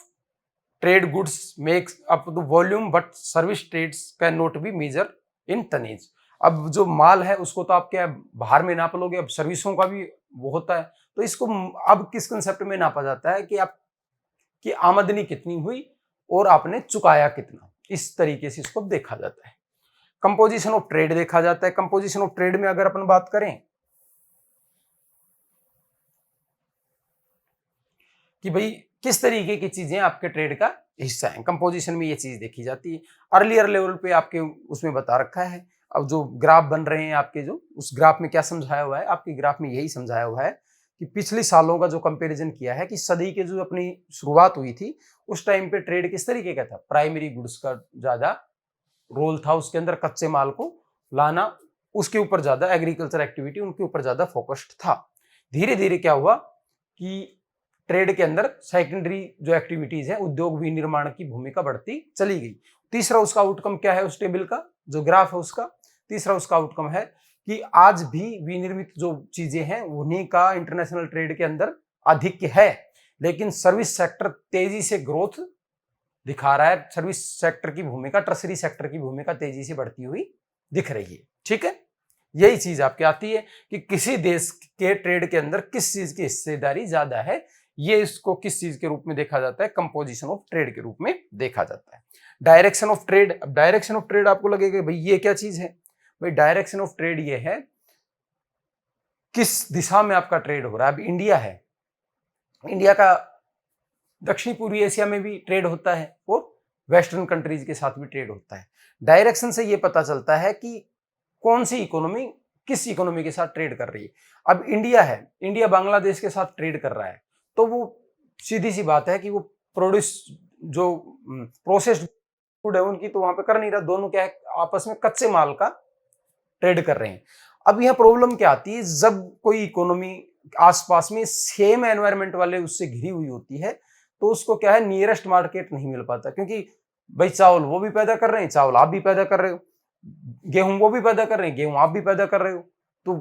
trade goods makes up the volume but service trades cannot be measured in tonnage. अब जो माल है उसको तो आप क्या बाहर में नाप लोगे, अब सर्विसों का भी वो होता है, तो इसको अब किस कंसेप्ट में नापा जाता है कि आपकी आमदनी कितनी हुई और आपने चुकाया कितना, इस तरीके से इसको देखा जाता है। कंपोजिशन ऑफ ट्रेड देखा जाता है। कंपोजिशन ऑफ ट्रेड में अगर अपन बात करें कि भाई किस तरीके की चीजें आपके ट्रेड का हिस्सा है, कंपोजिशन में ये चीज देखी जाती है। अर्लियर लेवल पे आपके उसमें बता रखा है। अब जो ग्राफ बन रहे हैं आपके, जो उस ग्राफ में क्या समझाया हुआ है, आपके ग्राफ में यही समझाया हुआ है कि पिछले सालों का जो कंपैरिजन किया है कि सदी के जो अपनी शुरुआत हुई थी उस टाइम पे ट्रेड किस तरीके का था, प्राइमरी गुड्स का ज्यादा रोल था उसके अंदर, कच्चे माल को लाना, उसके ऊपर ज्यादा एग्रीकल्चर एक्टिविटी उनके ऊपर ज्यादा फोकस्ड था। धीरे धीरे क्या हुआ कि ट्रेड के अंदर सेकेंडरी जो एक्टिविटीज है, उद्योग विनिर्माण की भूमिका बढ़ती चली गई। तीसरा उसका आउटकम क्या है उस टेबल का, जो ग्राफ है उसका, तीसरा उसका आउटकम है कि आज भी विनिर्मित जो चीजें हैं उन्हीं का इंटरनेशनल ट्रेड के अंदर आधिक्य है, लेकिन सर्विस सेक्टर तेजी से ग्रोथ दिखा रहा है। सर्विस सेक्टर की भूमिका, टर्सरी सेक्टर की भूमिका तेजी से बढ़ती हुई दिख रही है। ठीक है, यही चीज आपकी आती है कि किसी देश के ट्रेड के अंदर किस चीज की हिस्सेदारी ज्यादा है, ये इसको किस चीज के रूप में देखा जाता है, कंपोजिशन ऑफ ट्रेड के रूप में देखा जाता है। डायरेक्शन ऑफ ट्रेड, अब डायरेक्शन ऑफ ट्रेड आपको लगेगा भाई ये क्या चीज है, भाई डायरेक्शन ऑफ ट्रेड ये है किस दिशा में आपका ट्रेड हो रहा है। अब इंडिया है, इंडिया का दक्षिण पूर्वी एशिया में भी ट्रेड होता है और वेस्टर्न कंट्रीज के साथ भी ट्रेड होता है। डायरेक्शन से ये पता चलता है कि कौन सी इकोनॉमी किस इकोनॉमी के साथ ट्रेड कर रही है। अब इंडिया है, इंडिया बांग्लादेश के साथ ट्रेड कर रहा है, तो वो सीधी सी बात है कि वो प्रोड्यूस जो प्रोसेस्ड फूड है उनकी तो वहां पे कर नहीं रहा, दोनों क्या है आपस में कच्चे माल का ट्रेड कर रहे हैं। अब यह प्रॉब्लम क्या आती है, जब कोई इकोनॉमी आसपास में सेम एनवायरनमेंट वाले उससे घिरी हुई होती है तो उसको क्या है नियरेस्ट मार्केट नहीं मिल पाता, क्योंकि भाई चावल वो भी पैदा कर रहे हैं, चावल आप भी पैदा कर रहे हो, गेहूं वो भी पैदा कर रहे हैं, गेहूं आप भी पैदा कर रहे हो, तो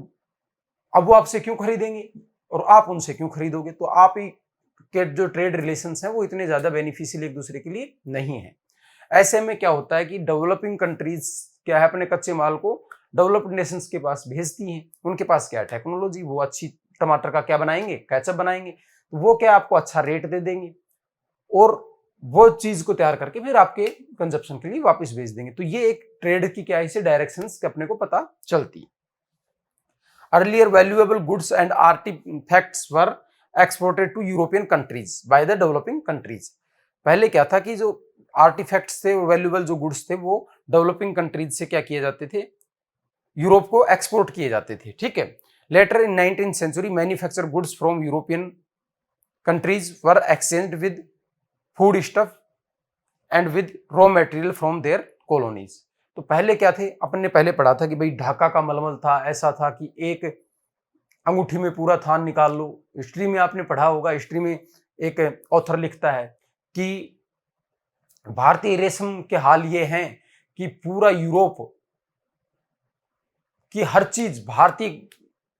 अब वो आपसे क्यों खरीदेंगे और आप उनसे क्यों खरीदोगे, तो आप ही के जो ट्रेड रिलेशंस हैं वो इतने ज्यादा बेनिफिशियल एक दूसरे के लिए नहीं है। ऐसे में क्या होता है कि डेवलपिंग कंट्रीज क्या है अपने कच्चे माल को डेवलप्ड नेशंस के पास भेजती हैं, उनके पास क्या है टेक्नोलॉजी, वो अच्छी टमाटर का क्या बनाएंगे, केचप बनाएंगे, तो वो क्या आपको अच्छा रेट दे देंगे और वो चीज को तैयार करके फिर आपके कंजप्शन के लिए वापस भेज देंगे। तो ये एक ट्रेड की क्या है, इसे डायरेक्शंस अपने को पता चलती है। Earlier valuable goods and artefacts were exported to European countries by the developing countries. पहले क्या था कि जो आर्टिफैक्ट्स थे, वैल्यूएबल जो गुड्स थे वो डेवलपिंग कंट्रीज से क्या किए जाते थे, यूरोप को एक्सपोर्ट किए जाते थे। ठीक है, later in 19th century manufacture goods from European countries were exchanged with food stuff and with raw material from their colonies. तो पहले क्या थे, अपन ने पहले पढ़ा था कि भाई ढाका का मलमल था, ऐसा था कि एक अंगूठी में पूरा थान निकाल लो। हिस्ट्री में आपने पढ़ा होगा, हिस्ट्री में एक ऑथर लिखता है कि भारतीय रेशम के हाल ये हैं कि पूरा यूरोप की हर चीज भारतीय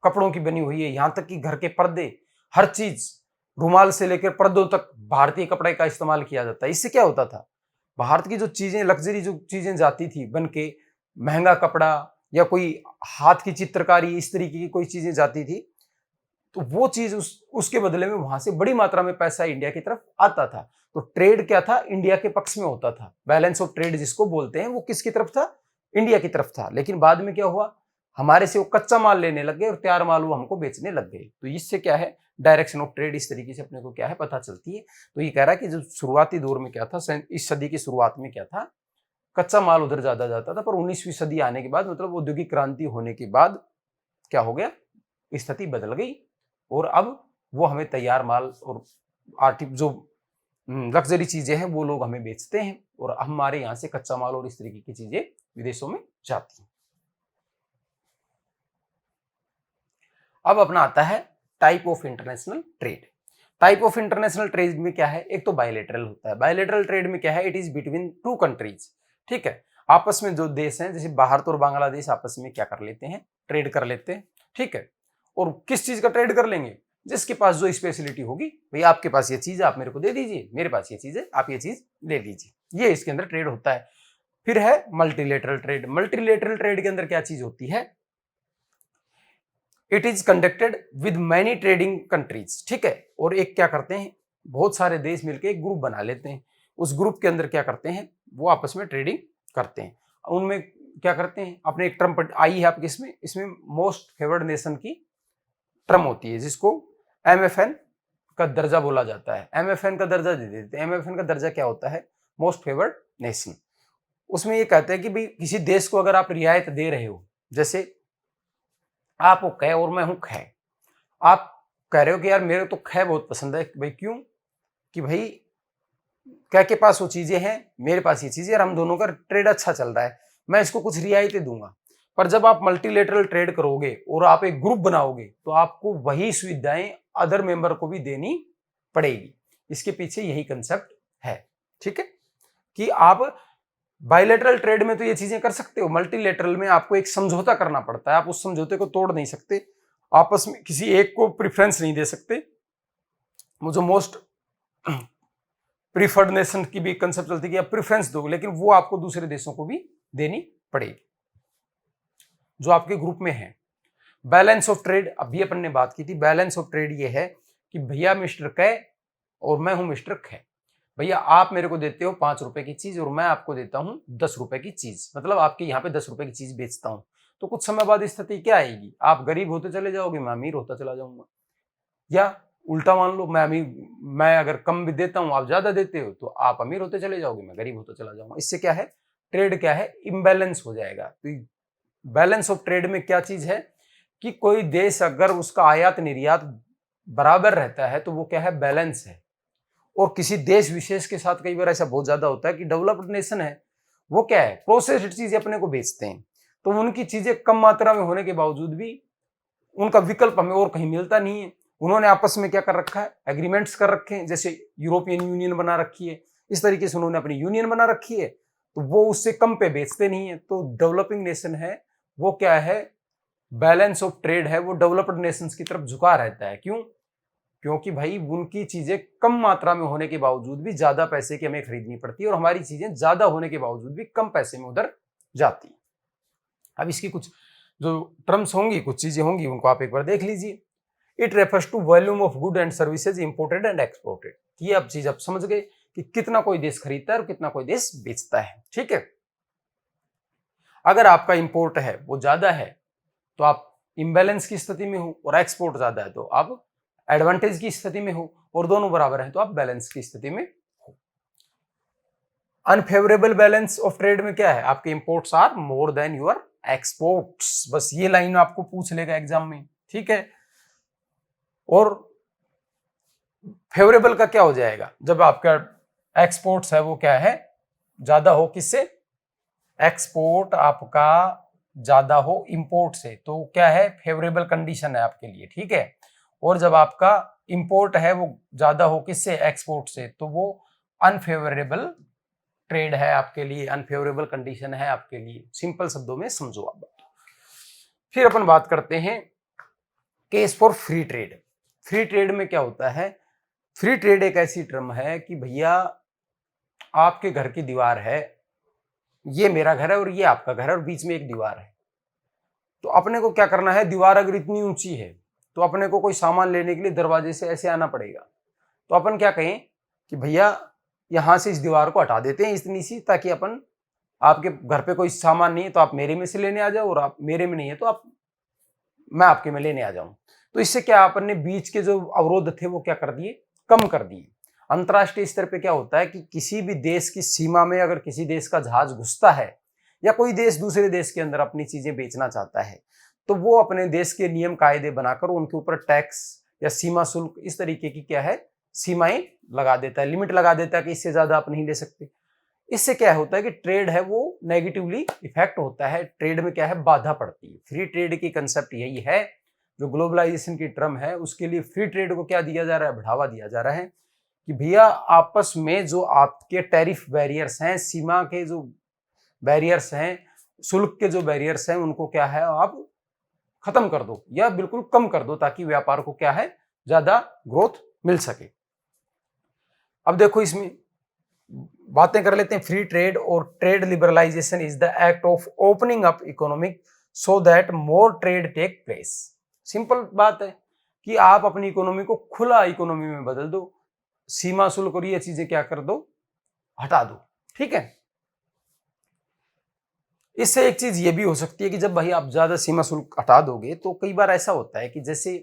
कपड़ों की बनी हुई है, यहां तक कि घर के पर्दे, हर चीज रुमाल से लेकर पर्दों तक भारतीय कपड़े का इस्तेमाल किया जाता है। इससे क्या होता था, भारत की जो चीजें लग्जरी जो चीजें जाती थी बन के, महंगा कपड़ा या कोई हाथ की चित्रकारी इस तरीके की कोई चीजें जाती थी, तो वो चीज उसके बदले में वहां से बड़ी मात्रा में पैसा इंडिया की तरफ आता था। तो ट्रेड क्या था, इंडिया के पक्ष में होता था। बैलेंस ऑफ ट्रेड जिसको बोलते हैं वो किसकी तरफ था, इंडिया की तरफ था। लेकिन बाद में क्या हुआ, हमारे से वो कच्चा माल लेने लग गए और तैयार माल वो हमको बेचने लग गए। तो इससे क्या है डायरेक्शन ऑफ ट्रेड इस तरीके से अपने को क्या है पता चलती है। तो ये कह रहा है कि जो शुरुआती दौर में क्या था, इस सदी की शुरुआत में क्या था, कच्चा माल उधर ज्यादा जाता था, पर 19वीं सदी आने के बाद मतलब औद्योगिक क्रांति होने के बाद क्या हो गया, स्थिति बदल गई और अब वो हमें तैयार माल और जो लग्जरी चीजें हैं वो लोग हमें बेचते हैं और हमारे यहाँ से कच्चा माल और इस तरीके की चीजें विदेशों में जाती हैं। अब अपना आता है type of international trade. Type of international trade में क्या है, एक तो बायलैटरल होता है। बायलैटरल ट्रेड में क्या है, it is between two countries. ठीक है, आपस में जो देश हैं जैसे भारत और बांग्लादेश आपस में क्या कर लेते हैं, ट्रेड कर लेते हैं। ठीक है, और किस चीज का ट्रेड कर लेंगे, जिसके पास जो स्पेशलिटी होगी, भाई आपके पास ये चीज है आप मेरे को दे दीजिए, मेरे पास ये चीज है आप ये चीज ले लीजिए, ये इसके अंदर ट्रेड होता है। फिर है मल्टीलेटरल ट्रेड। मल्टीलेटरल ट्रेड के अंदर क्या चीज होती है, it is conducted with many trading countries. ठीक है, और एक क्या करते हैं, बहुत सारे देश मिलकर एक ग्रुप बना लेते हैं, उस ग्रुप के अंदर क्या करते हैं, वो आपस में ट्रेडिंग करते हैं। उनमें क्या करते हैं, अपने एक टर्म आई है आपके इसमें मोस्ट फेवर्ड नेशन की टर्म होती है जिसको MFN का दर्जा बोला जाता है। MFN का दर्जा दे देते हैं। MFN का दर्जा क्या होता है, मोस्ट फेवर्ड नेशन। उसमें ये कहते हैं कि भाई किसी देश को अगर आप रियायत दे रहे हो, जैसे आप हो कै और मैं हूं खै, आप कह रहे हो कि यार मेरे तो खै बहुत पसंद है, भाई क्यों, कि भाई कै के पास वो चीजें हैं, मेरे पास ये चीजें, और हम दोनों का ट्रेड अच्छा चल रहा है, मैं इसको कुछ रियायतें दूंगा। पर जब आप मल्टीलेटरल ट्रेड करोगे और आप एक ग्रुप बनाओगे तो आपको वही सुविधाएं अदर मेंबर को भी देनी पड़ेगी। इसके पीछे यही कंसेप्ट है, ठीक है, कि आप बायलैटरल ट्रेड में तो ये चीजें कर सकते हो, मल्टीलेटरल में आपको एक समझौता करना पड़ता है, आप उस समझौते को तोड़ नहीं सकते, आपस में किसी एक को प्रेफरेंस नहीं दे सकते। वो जो मोस्ट प्रीफर्ड नेशन की भी कंसेप्ट चलती है कि आप प्रेफरेंस दोगे, लेकिन वो आपको दूसरे देशों को भी देनी पड़ेगी जो आपके ग्रुप में है। बैलेंस ऑफ ट्रेड, अभी अपन ने बात की थी, बैलेंस ऑफ ट्रेड ये है कि भैया मिस्टर कै और मैं हूं मिस्टर ख, भैया आप मेरे को देते हो 5 रुपए की चीज और मैं आपको देता हूं 10 रुपए की चीज, मतलब आपके यहाँ पे 10 रुपए की चीज बेचता हूं, तो कुछ समय बाद स्थिति क्या आएगी, आप गरीब होते चले जाओगे, मैं अमीर होता चला जाऊंगा, या उल्टा मान लो मैं अगर कम भी देता हूं आप ज्यादा देते हो तो आप अमीर होते चले जाओगे, मैं गरीब होता चला जाऊंगा। इससे क्या है, ट्रेड क्या है, इम्बैलेंस हो जाएगा। तो बैलेंस ऑफ ट्रेड में क्या चीज है कि कोई देश अगर उसका आयात निर्यात बराबर रहता है तो वो क्या है, बैलेंस है। और किसी देश विशेष के साथ कई बार ऐसा बहुत ज्यादा होता है कि डेवलप्ड नेशन है, वो क्या है, प्रोसेस्ड चीजें अपने को बेचते हैं, तो उनकी चीजें कम मात्रा में होने के बावजूद भी उनका विकल्प हमें और कहीं मिलता नहीं है। उन्होंने आपस में क्या कर रखा है, एग्रीमेंट्स कर रखे हैं, जैसे यूरोपियन यूनियन बना रखी है, इस तरीके से उन्होंने अपनी यूनियन बना रखी है, तो वो उससे कम पे बेचते नहीं है। तो डेवलपिंग नेशन है वो क्या है, बैलेंस ऑफ ट्रेड है, वो डेवलप्ड नेशंस की तरफ झुका रहता है। क्यों, क्योंकि भाई उनकी चीजें कम मात्रा में होने के बावजूद भी ज्यादा पैसे की हमें खरीदनी पड़ती है और हमारी चीजें ज्यादा होने के बावजूद भी कम पैसे में उधर जाती है। अब इसकी कुछ जो टर्म्स होंगी, कुछ चीजें होंगी, उनको आप एक बार देख लीजिए। It refers to volume of good and services imported and exported. ये अब चीज आप समझ गए कि कितना कोई देश खरीदता है और कितना कोई देश बेचता है, ठीक है। अगर आपका इंपोर्ट है वो ज्यादा है तो आप इम्बैलेंस की स्थिति में हो, और एक्सपोर्ट ज्यादा है तो आप एडवांटेज की स्थिति में हो, और दोनों बराबर है तो आप बैलेंस की स्थिति में हो। अनफेवरेबल बैलेंस ऑफ ट्रेड में क्या है, आपके imports are more than your exports. बस ये लाइन आपको पूछ लेगा एग्जाम में, ठीक है। और फेवरेबल का क्या हो जाएगा, जब आपका एक्सपोर्ट्स है वो क्या है, ज्यादा हो, किससे, एक्सपोर्ट आपका ज्यादा हो इंपोर्ट से, तो क्या है, फेवरेबल कंडीशन है आपके लिए, ठीक है। और जब आपका इंपोर्ट है वो ज्यादा हो, किससे, एक्सपोर्ट से, तो वो अनफेवरेबल ट्रेड है आपके लिए, अनफेवरेबल कंडीशन है आपके लिए। सिंपल शब्दों में समझो आप बात। फिर अपन बात करते हैं case for free trade. Free trade में क्या होता है, फ्री ट्रेड एक ऐसी टर्म है कि भैया आपके घर की दीवार है, ये मेरा घर है और ये आपका घर है, और बीच में एक दीवार है, तो अपने को क्या करना है, दीवार अगर इतनी ऊंची है तो अपने को कोई सामान लेने के लिए दरवाजे से ऐसे आना पड़ेगा, तो अपन क्या कहें कि भैया यहां से इस दीवार को हटा देते हैं इतनी सी, ताकि अपन, आपके घर पे कोई सामान नहीं है तो आप मेरे में से लेने आ जाओ, और आप मेरे में नहीं है तो आप, मैं आपके में लेने आ जाऊं। तो इससे क्या, अपन ने बीच के जो अवरोध थे वो क्या कर दिए, कम कर दिए। अंतरराष्ट्रीय स्तर पे क्या होता है कि किसी भी देश की सीमा में अगर किसी देश का जहाज घुसता है, या कोई देश दूसरे देश के अंदर अपनी चीजें बेचना चाहता है, तो वो अपने देश के नियम कायदे बनाकर उनके ऊपर टैक्स या सीमा शुल्क, इस तरीके की क्या है, सीमाएं लगा देता है, लिमिट लगा देता है कि इससे ज्यादा आप नहीं ले सकते। इससे क्या होता है कि ट्रेड है वो नेगेटिवली इफेक्ट होता है, ट्रेड में क्या है, बाधा पड़ती है। फ्री ट्रेड की कंसेप्ट यही है, जो ग्लोबलाइजेशन की टर्म है उसके लिए फ्री ट्रेड को क्या दिया जा रहा है, बढ़ावा दिया जा रहा है कि भैया आपस में जो आपके टैरिफ बैरियर्स हैं, सीमा के जो बैरियर्स हैं, शुल्क के जो बैरियर्स हैं, उनको क्या है, आप खत्म कर दो या बिल्कुल कम कर दो, ताकि व्यापार को क्या है, ज्यादा ग्रोथ मिल सके। अब देखो इसमें बातें कर लेते हैं फ्री ट्रेड और trade liberalisation is the act of opening up economic so that more trade take place. Simple बात है कि आप अपनी इकोनॉमी को खुला इकोनॉमी में बदल दो, सीमा शुल्क और ये चीजें क्या कर दो, हटा दो, ठीक है। इससे एक चीज ये भी हो सकती है कि जब भाई आप ज्यादा सीमा शुल्क हटा दोगे तो कई बार ऐसा होता है कि जैसे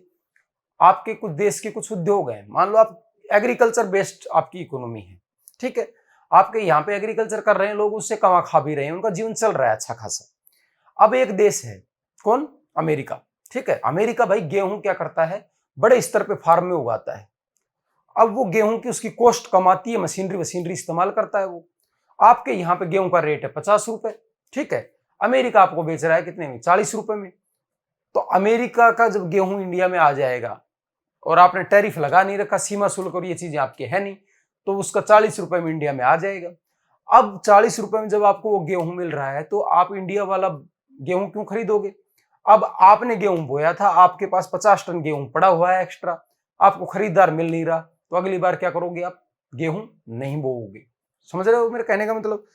आपके कुछ देश के कुछ उद्योग हैं, मान लो आप एग्रीकल्चर बेस्ड आपकी इकोनॉमी है, ठीक है, आपके यहाँ पे एग्रीकल्चर कर रहे हैं लोग, उससे कमा खा भी रहे हैं, उनका जीवन चल रहा है अच्छा खासा। अब एक देश है, कौन, अमेरिका, ठीक है। अमेरिका भाई गेहूं क्या करता है, बड़े स्तर पे फार्म में उगाता है। अब वो गेहूं की उसकी कॉस्ट कमाती है, मशीनरी इस्तेमाल करता है वो। आपके यहाँ पे गेहूं का रेट है 50 रुपए, ठीक है। अमेरिका आपको बेच रहा है कितने में, 40 रुपए में। तो अमेरिका का जब गेहूं इंडिया में आ जाएगा और आपने टैरिफ लगा नहीं रखा, सीमा शुल्क और ये चीजें आपके है नहीं, तो उसका 40 रुपए में इंडिया में आ जाएगा। अब 40 रुपए में जब आपको वो गेहूं मिल रहा है तो आप इंडिया वाला गेहूं क्यों खरीदोगे? अब आपने गेहूं बोया था, आपके पास 50 टन गेहूं पड़ा हुआ है एक्स्ट्रा, आपको खरीदार मिल नहीं रहा, तो अगली बार क्या करोगे? आप गेहूं नहीं बोओगे। समझ रहे हो मेरे कहने का मतलब?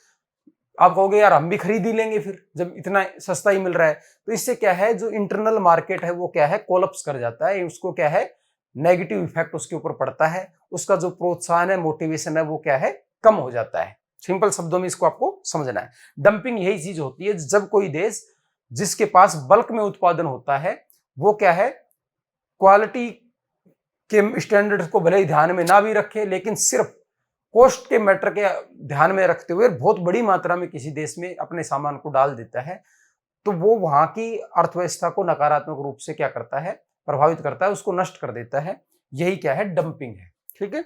आप कहोगे यार हम भी खरीद ही लेंगे फिर जब इतना सस्ता ही मिल रहा है। तो इससे क्या है, जो इंटरनल मार्केट है वो क्या है, कोलैप्स कर जाता है, उसको क्या है, नेगेटिव इफेक्ट उसके ऊपर पड़ता है, उसका जो प्रोत्साहन है, मोटिवेशन है, वो क्या है, कम हो जाता है। सिंपल शब्दों में इसको आपको समझना है। डंपिंग यही चीज होती है जब कोई देश जिसके पास बल्क में उत्पादन होता है वो क्या है, क्वालिटी के स्टैंडर्ड्स को भले ही ध्यान में ना भी रखे, लेकिन सिर्फ कॉस्ट के मैटर के ध्यान में रखते हुए बहुत बड़ी मात्रा में किसी देश में अपने सामान को डाल देता है, तो वो वहां की अर्थव्यवस्था को नकारात्मक रूप से क्या करता है, प्रभावित करता है, उसको नष्ट कर देता है। यही क्या है, डंपिंग है। ठीक है।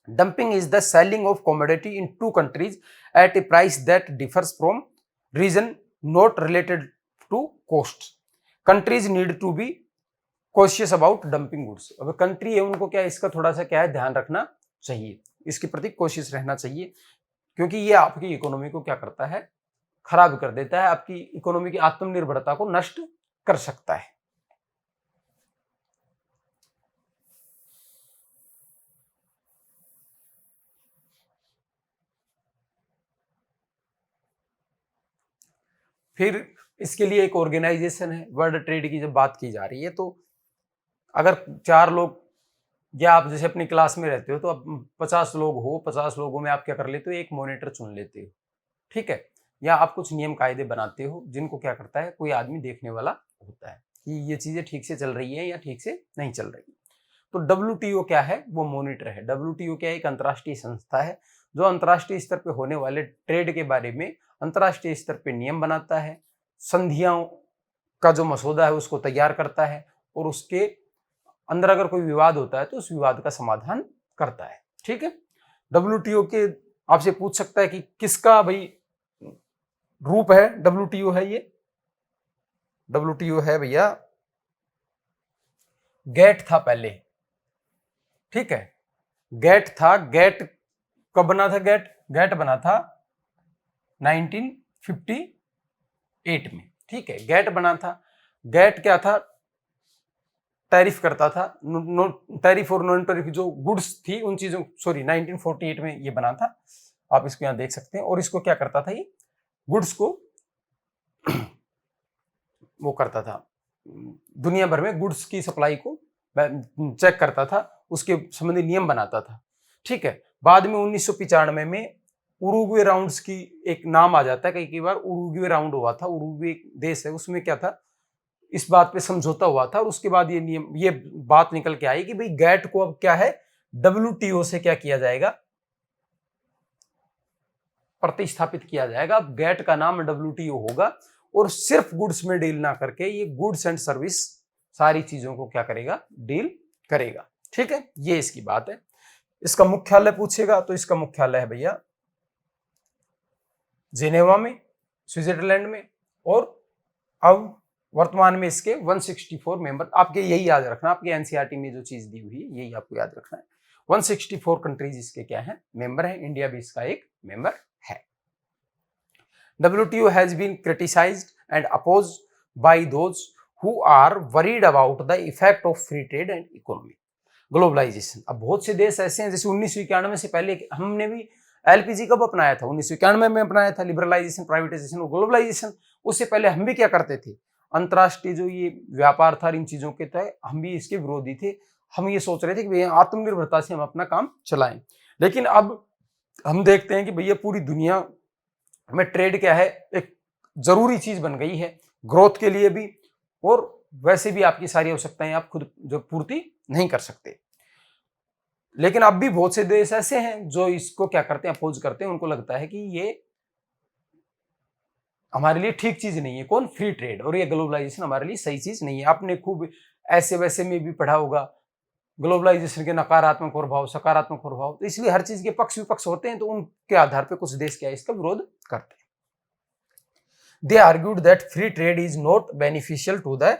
Dumping is the selling of commodity in two countries at a price that differs from reason not related to cost. Countries need to be cautious about dumping goods. अब कंट्री है उनको क्या इसका थोड़ा सा क्या है ध्यान रखना चाहिए, इसके प्रति कोशिश रहना चाहिए, क्योंकि ये आपकी इकोनॉमी को क्या करता है, खराब कर देता है, आपकी इकोनॉमी की आत्मनिर्भरता को नष्ट कर सकता है। फिर इसके लिए एक ऑर्गेनाइजेशन है, वर्ल्ड ट्रेड की जब बात की जा रही है, तो अगर 4 लोग या आप जैसे अपनी क्लास में रहते हो तो अब 50 लोग हो, 50 लोगों में आप क्या कर लेते हो, एक मॉनिटर चुन लेते हो। ठीक है। या आप कुछ नियम कायदे बनाते हो जिनको क्या करता है, कोई आदमी देखने वाला होता है कि ये चीजें ठीक से चल रही है या ठीक से नहीं चल रही। तो WTO क्या है, वो मॉनिटर है। WTO क्या है, एक अंतर्राष्ट्रीय संस्था है जो अंतर्राष्ट्रीय स्तर पे होने वाले ट्रेड के बारे में अंतर्राष्ट्रीय स्तर पे नियम बनाता है, संधियों का जो मसौदा है उसको तैयार करता है, और उसके अंदर अगर कोई विवाद होता है तो उस विवाद का समाधान करता है। ठीक है। WTO के आपसे पूछ सकता है कि किसका भाई रूप है, WTO है ये, WTO है भैया गेट था पहले। ठीक है। गेट था, गेट कब बना था, गेट बना था 1958 में। ठीक है। गेट बना था, गेट क्या था, टैरिफ करता था, टैरिफ और नॉन टैरिफ जो गुड्स थी उन चीजों, सॉरी 1948 में ये बना था, आप इसको यहां देख सकते हैं। और इसको क्या करता था, ये गुड्स को वो करता था, दुनिया भर में गुड्स की सप्लाई को चेक करता था, उसके संबंधी नियम बनाता था। ठीक है। बाद में 1995 में उरुग्वे राउंड्स की एक नाम आ जाता है, कई बार उरुग्वे राउंड हुआ था, उरुग्वे देश है, उसमें क्या था, इस बात पे समझौता हुआ था, और उसके बाद ये नियम, ये बात निकल के आई कि भाई गेट को अब क्या है, WTO से क्या किया जाएगा, प्रतिस्थापित किया जाएगा। अब गेट का नाम WTO होगा, और सिर्फ गुड्स में डील ना करके ये गुड्स एंड सर्विस सारी चीजों को क्या करेगा, डील करेगा। ठीक है। ये इसकी बात है। इसका मुख्यालय पूछेगा तो इसका मुख्यालय है भैया जेनेवा में, स्विट्जरलैंड में, और अब वर्तमान में इसके 164 मेंबर, आपके यही याद रखना, आपके एनसीईआरटी में जो चीज दी हुई है यही आपको याद रखना है। 164 कंट्रीज इसके क्या है, मेंबर है, इंडिया भी इसका एक मेंबर है। WTO has been criticized and opposed by those who are worried about the effect of free trade and economic globalization। अब बहुत से देश ऐसे हैं, जैसे 1991 से पहले हमने भी LPG कब अपनाया था, 1991 में अपनाया था, लिबरलाइजेशन, प्राइवेटाइजेशन और ग्लोबलाइजेशन। उससे पहले हम भी क्या करते थे, अंतर्राष्ट्रीय जो ये व्यापार था इन चीजों के तहत हम भी इसके विरोधी थे। हम ये सोच रहे थे कि भैया आत्मनिर्भरता से हम अपना काम चलाएं, लेकिन अब हम देखते हैं कि भैया पूरी दुनिया में ट्रेड क्या है, एक जरूरी चीज बन गई है, ग्रोथ के लिए भी, और वैसे भी आपकी सारी आवश्यकताएं आप खुद जो पूर्ति नहीं कर सकते। लेकिन अब भी बहुत से देश ऐसे हैं जो इसको क्या करते हैं, अपोज करते हैं, उनको लगता है कि ये हमारे लिए ठीक चीज नहीं है, कौन, फ्री ट्रेड, और ये ग्लोबलाइजेशन हमारे लिए सही चीज नहीं है। आपने खूब ऐसे वैसे में भी पढ़ा होगा ग्लोबलाइजेशन के नकारात्मक प्रभाव, सकारात्मक प्रभाव, तो इसलिए हर चीज के पक्ष विपक्ष होते हैं, तो उनके आधार पर कुछ देश क्या है, इसका विरोध करते हैं। They argued that free trade is not beneficial to the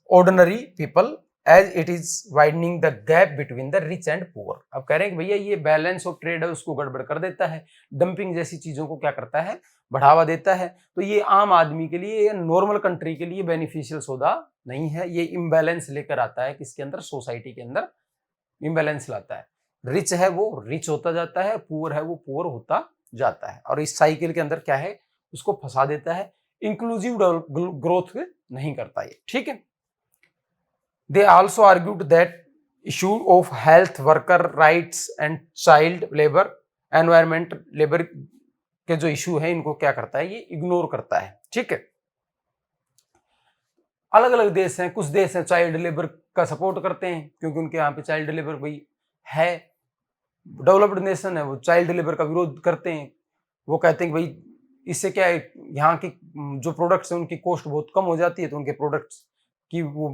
ordinary people as it is widening the gap between the rich and poor. अब कह रहे हैं कि भैया ये बैलेंस ऑफ ट्रेड है उसको गड़बड़ कर देता है, डंपिंग जैसी चीजों को क्या करता है, बढ़ावा देता है। तो ये आम आदमी के लिए, नॉर्मल कंट्री के लिए बेनिफिशियल सौदा नहीं है। ये इम्बैलेंस लेकर आता है किसके अंदर, सोसाइटी के अंदर इम्बैलेंस लाता है। रिच है वो रिच होता जाता है, पुअर है वो पुअर होता जाता है, और इस साइकिल के अंदर क्या है, उसको फंसा देता है, इंक्लूसिव ग्रोथ नहीं करता ये, ठीक है। They also argued that issue of health, worker rights and child labour, environment labour के जो इशू है इनको क्या करता है, ये इग्नोर करता है, ठीक है। अलग अलग देश हैं, कुछ देश हैं चाइल्ड लेबर का सपोर्ट करते हैं क्योंकि उनके यहाँ पे चाइल्ड लेबर भाई है। डेवलप्ड नेशन है वो चाइल्ड लेबर का विरोध करते हैं, वो कहते हैं कि भाई इससे क्या है, यहाँ की जो प्रोडक्ट्स हैं उनकी कॉस्ट बहुत कम हो जाती है, तो उनके प्रोडक्ट्स की वो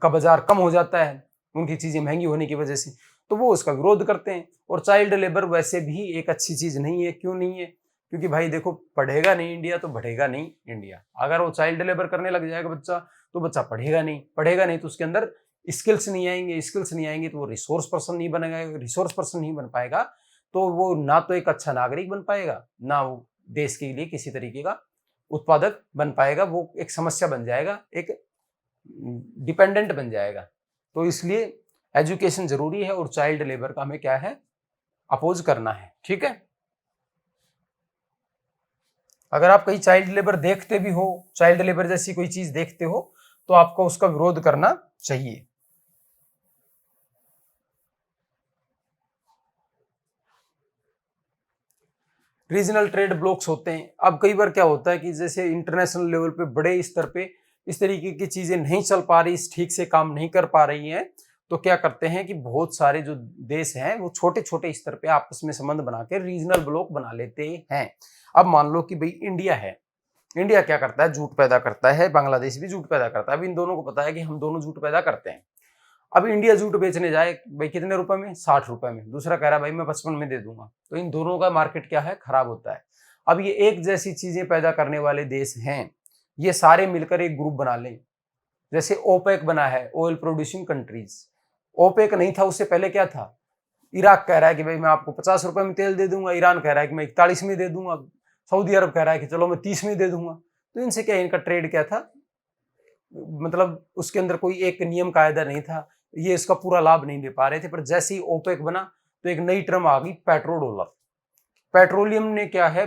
का बाजार कम हो जाता है उनकी चीजें महंगी होने की वजह से, तो वो उसका विरोध करते हैं। और चाइल्ड लेबर वैसे भी एक अच्छी चीज नहीं है। क्यों नहीं है? क्योंकि भाई देखो, पढ़ेगा नहीं इंडिया तो बढ़ेगा नहीं इंडिया। अगर वो चाइल्ड लेबर करने लग जाएगा बच्चा, तो बच्चा पढ़ेगा नहीं तो उसके अंदर स्किल्स नहीं आएंगे तो वो रिसोर्स पर्सन नहीं बनेगा। रिसोर्स पर्सन नहीं बन पाएगा तो वो ना तो एक अच्छा नागरिक बन पाएगा, ना वो देश के लिए किसी तरीके का उत्पादक बन पाएगा। वो एक समस्या बन जाएगा, एक डिपेंडेंट बन जाएगा। तो इसलिए एजुकेशन जरूरी है और चाइल्ड लेबर का हमें क्या है, अपोज करना है, ठीक है। अगर आप कहीं चाइल्ड लेबर देखते भी हो, चाइल्ड लेबर जैसी कोई चीज देखते हो, तो आपको उसका विरोध करना चाहिए। रीजनल ट्रेड ब्लॉक्स होते हैं। अब कई बार क्या होता है कि जैसे इंटरनेशनल लेवल पे बड़े स्तर पे इस तरीके की चीजें नहीं चल पा रही, ठीक से काम नहीं कर पा रही हैं, तो क्या करते हैं कि बहुत सारे जो देश हैं वो छोटे छोटे स्तर पे आपस में संबंध बना के रीजनल ब्लॉक बना लेते हैं। अब मान लो कि भाई इंडिया है, इंडिया क्या करता है, जूट पैदा करता है, बांग्लादेश भी जूट पैदा करता है। अब इन दोनों को पता है कि हम दोनों जूट पैदा करते हैं। अब इंडिया जूट बेचने जाए भाई कितने रुपए में, 60 रुपए में, दूसरा कह रहा है भाई मैं 55 में दे दूंगा, तो इन दोनों का मार्केट क्या है, खराब होता है। अब ये एक जैसी चीजें पैदा करने वाले देश हैं, ये सारे मिलकर एक ग्रुप बना लें। जैसे ओपेक बना है, ऑयल प्रोड्यूसिंग कंट्रीज। ओपेक नहीं था उससे पहले क्या था, इराक कह रहा है कि भाई मैं आपको 50 रुपए में तेल दे दूंगा, ईरान कह रहा है कि मैं 41 में दे दूंगा, सऊदी अरब कह रहा है कि चलो मैं 30 में दे दूंगा। तो इनसे क्या, इनका ट्रेड क्या था, मतलब उसके अंदर कोई एक नियम कायदा नहीं था, ये इसका पूरा लाभ नहीं ले पा रहे थे। पर जैसे ही ओपेक बना तो एक नई टर्म आ गई, पेट्रो डॉलर। पेट्रोलियम ने क्या है,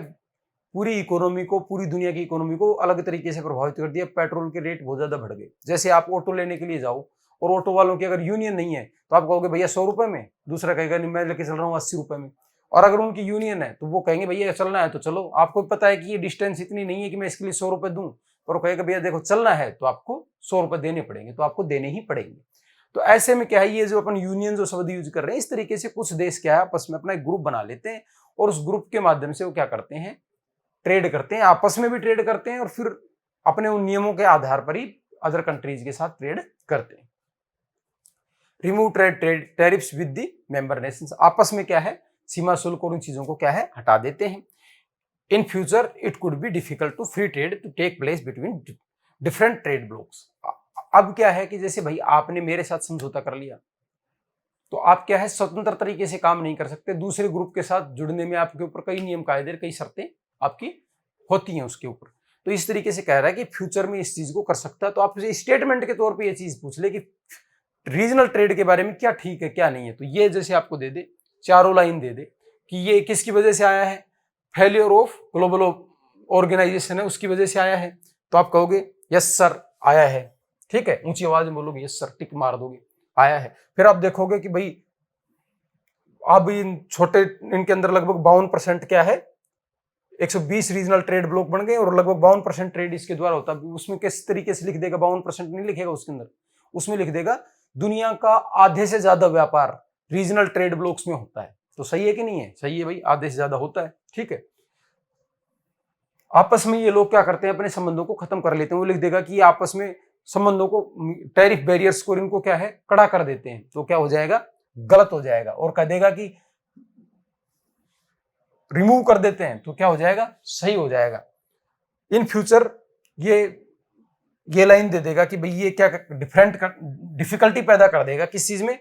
पूरी इकोनॉमी को, पूरी दुनिया की इकोनॉमी को अलग तरीके से प्रभावित कर दिया। पेट्रोल के रेट बहुत ज्यादा बढ़ गए। जैसे आप ऑटो लेने के लिए जाओ और ऑटो वालों की अगर यूनियन नहीं है तो आप कहोगे भैया 100 रुपए में, दूसरा कहेगा नहीं मैं लेके चल रहा हूँ 80 रुपए में। और अगर उनकी यूनियन है तो वो कहेंगे भैया चलना है तो चलो, आपको पता है कि ये डिस्टेंस इतनी नहीं है कि मैं इसके लिए 100 रुपए दूं, और कहेगा भैया देखो चलना है तो आपको 100 रुपए देने पड़ेंगे, तो आपको देने ही पड़ेंगे। तो ऐसे में क्या है, ये जो अपन यूनियन जो शब्द यूज कर रहे हैं, इस तरीके से कुछ देश क्या है आपस में अपना एक ग्रुप बना लेते हैं, और उस ग्रुप के माध्यम से वो क्या करते हैं, ट्रेड करते हैं, आपस में भी ट्रेड करते हैं, और फिर अपने उन नियमों के आधार पर ही अदर कंट्रीज के साथ ट्रेड करते हैं। Remove trade tariffs with the member Nations, आपस में क्या है, सीमा शुल्क और उन चीजों को क्या है, हटा देते हैं। In future it could be difficult to free trade to take place between different trade blocs. अब क्या है कि जैसे भाई आपने मेरे साथ समझौता कर लिया, तो आप क्या है, स्वतंत्र तरीके से काम नहीं कर सकते, दूसरे ग्रुप के साथ जुड़ने में आपके ऊपर कई नियम कायदे, कई शर्तें आपकी होती हैं उसके ऊपर। तो इस तरीके से कह रहा है कि फ्यूचर में इस चीज को कर सकता है। तो आप स्टेटमेंट के तौर पे ये चीज पूछ ले कि रीजनल ट्रेड के बारे में क्या ठीक है क्या नहीं है, तो ये जैसे आपको दे दे, चारों लाइन दे दे कि ये किसकी वजह से आया है, फेलियर ऑफ ग्लोबल ऑर्गेनाइजेशन है उसकी वजह से आया है, तो आप कहोगे यस सर आया है, ठीक है, ऊंची आवाज में बोलोगे यस सर, टिक मार दोगे आया है। फिर आप देखोगे कि भाई अब इन छोटे, इनके अंदर लगभग 52% क्या है, 120 रीजनल ट्रेड ब्लॉक बन गए और लगभग 52% ट्रेड इसके द्वारा होता है। उसमें किस तरीके से लिख देगा, 52% नहीं लिखेगा उसके अंदर, उसमें लिख देगा दुनिया का आधे से ज्यादा व्यापार रीजनल ट्रेड ब्लॉक्स में होता है। तो सही है कि नहीं है, सही है भाई, आधे से ज्यादा होता है, ठीक है। आपस में ये लोग क्या करते हैं, अपने संबंधों को खत्म कर लेते हैं। वो लिख देगा कि आपस में संबंधों को, टैरिफ बैरियर्स को इनको क्या है, कड़ा कर देते हैं, तो क्या हो जाएगा, गलत हो जाएगा। और कह देगा कि रिमूव कर देते हैं तो क्या हो जाएगा, सही हो जाएगा। इन फ्यूचर ये लाइन दे देगा कि भाई ये क्या डिफरेंट डिफिकल्टी पैदा कर देगा किस चीज में,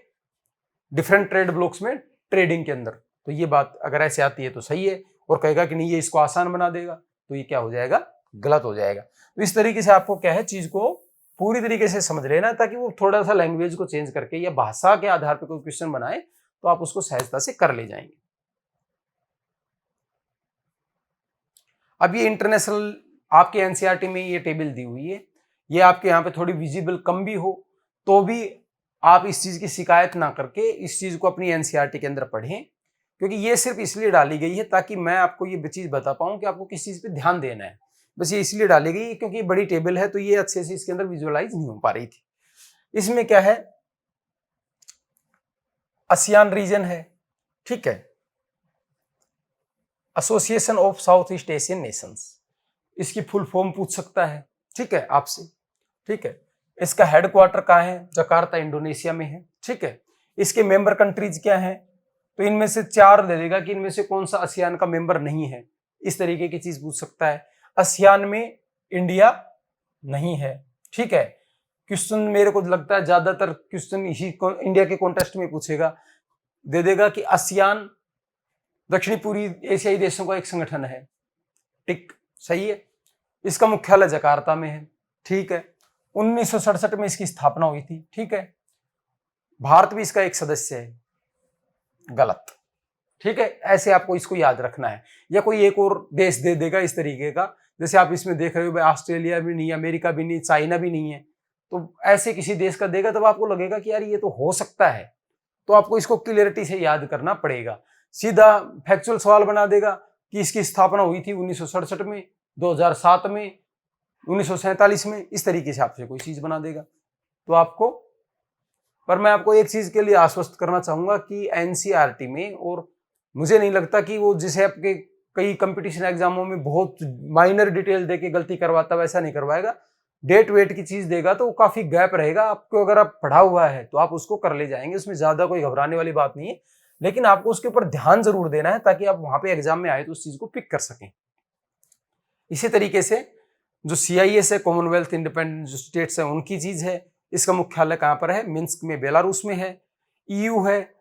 डिफरेंट ट्रेड ब्लॉक्स में ट्रेडिंग के अंदर। तो ये बात अगर ऐसे आती है तो सही है, और कहेगा कि नहीं ये इसको आसान बना देगा, तो ये क्या हो जाएगा, गलत हो जाएगा। तो इस तरीके से आपको क्या है, चीज को पूरी तरीके से समझ लेना, ताकि वो थोड़ा सा लैंग्वेज को चेंज करके या भाषा के आधार पर कोई क्वेश्चन बनाए तो आप उसको सहजता से कर ले जाएंगे। अब ये इंटरनेशनल आपके एनसीईआरटी में ये टेबल दी हुई है, ये आपके यहाँ पे थोड़ी विजिबल कम भी हो तो भी आप इस चीज की शिकायत ना करके इस चीज को अपनी एनसीईआरटी के अंदर पढ़ें, क्योंकि ये सिर्फ इसलिए डाली गई है ताकि मैं आपको ये चीज बता पाऊं कि आपको किस चीज पे ध्यान देना है। बस ये इसलिए डाली गई है क्योंकि ये बड़ी टेबल है, तो ये अच्छे से इसके अंदर विजुअलाइज नहीं हो पा रही थी। इसमें क्या है, आसियान रीजन है, ठीक है, association of south east Asian Nations, इसकी फुल फॉर्म पूछ सकता है, ठीक है, आपसे, ठीक है। इसका हेडक्वार्टर कहाँ है, जकार्ता इंडोनेशिया में है, ठीक है। इसके मेंबर कंट्रीज क्या हैं, तो इनमें से 4 दे देगा कि इनमें से कौन सा आसियान का मेंबर नहीं है, इस तरीके की चीज पूछ सकता है। आसियान में इंडिया नहीं है, ठीक है। क्वेश्चन मेरे को लगता है ज्यादातर क्वेश्चन इसी इंडिया के कॉन्टेक्स्ट में पूछेगा, दे देगा कि आसियान दक्षिणी पूर्वी एशियाई देशों का एक संगठन है, टिक, सही है। इसका मुख्यालय जकार्ता में है, ठीक है। 1967 में इसकी स्थापना हुई थी, ठीक है। भारत भी इसका एक सदस्य है, गलत, ठीक है। ऐसे आपको इसको याद रखना है, या कोई एक और देश दे देगा इस तरीके का, जैसे आप इसमें देख रहे हो भाई ऑस्ट्रेलिया भी नहीं, अमेरिका भी नहीं, चाइना भी नहीं है, तो ऐसे किसी देश का देगा तब आपको लगेगा कि यार ये तो हो सकता है, तो आपको इसको क्लियरिटी से याद करना पड़ेगा। सीधा फैक्चुअल सवाल बना देगा कि इसकी स्थापना हुई थी 1967 में, 2007 में, 1947 में, इस तरीके से आपसे कोई चीज बना देगा तो आपको। पर मैं आपको एक चीज के लिए आश्वस्त करना चाहूंगा कि एनसीईआरटी में, और मुझे नहीं लगता कि वो जिसे आपके कई कंपटीशन एग्जामों में बहुत माइनर डिटेल देके गलती करवाता, वैसा नहीं करवाएगा। डेट वेट की चीज देगा तो काफी गैप रहेगा आपको, अगर आप पढ़ा हुआ है तो आप उसको कर ले जाएंगे, उसमें ज्यादा कोई घबराने वाली बात नहीं है। लेकिन आपको उसके ऊपर ध्यान जरूर देना है ताकि आप वहां पे एग्जाम में आए तो उस चीज को पिक कर सकें। इसी तरीके से जो CIS है, कॉमनवेल्थ इंडिपेंडेंट जो स्टेट्स है उनकी चीज है, इसका मुख्यालय कहां पर है, मिन्स्क में बेलारूस में है। EU है,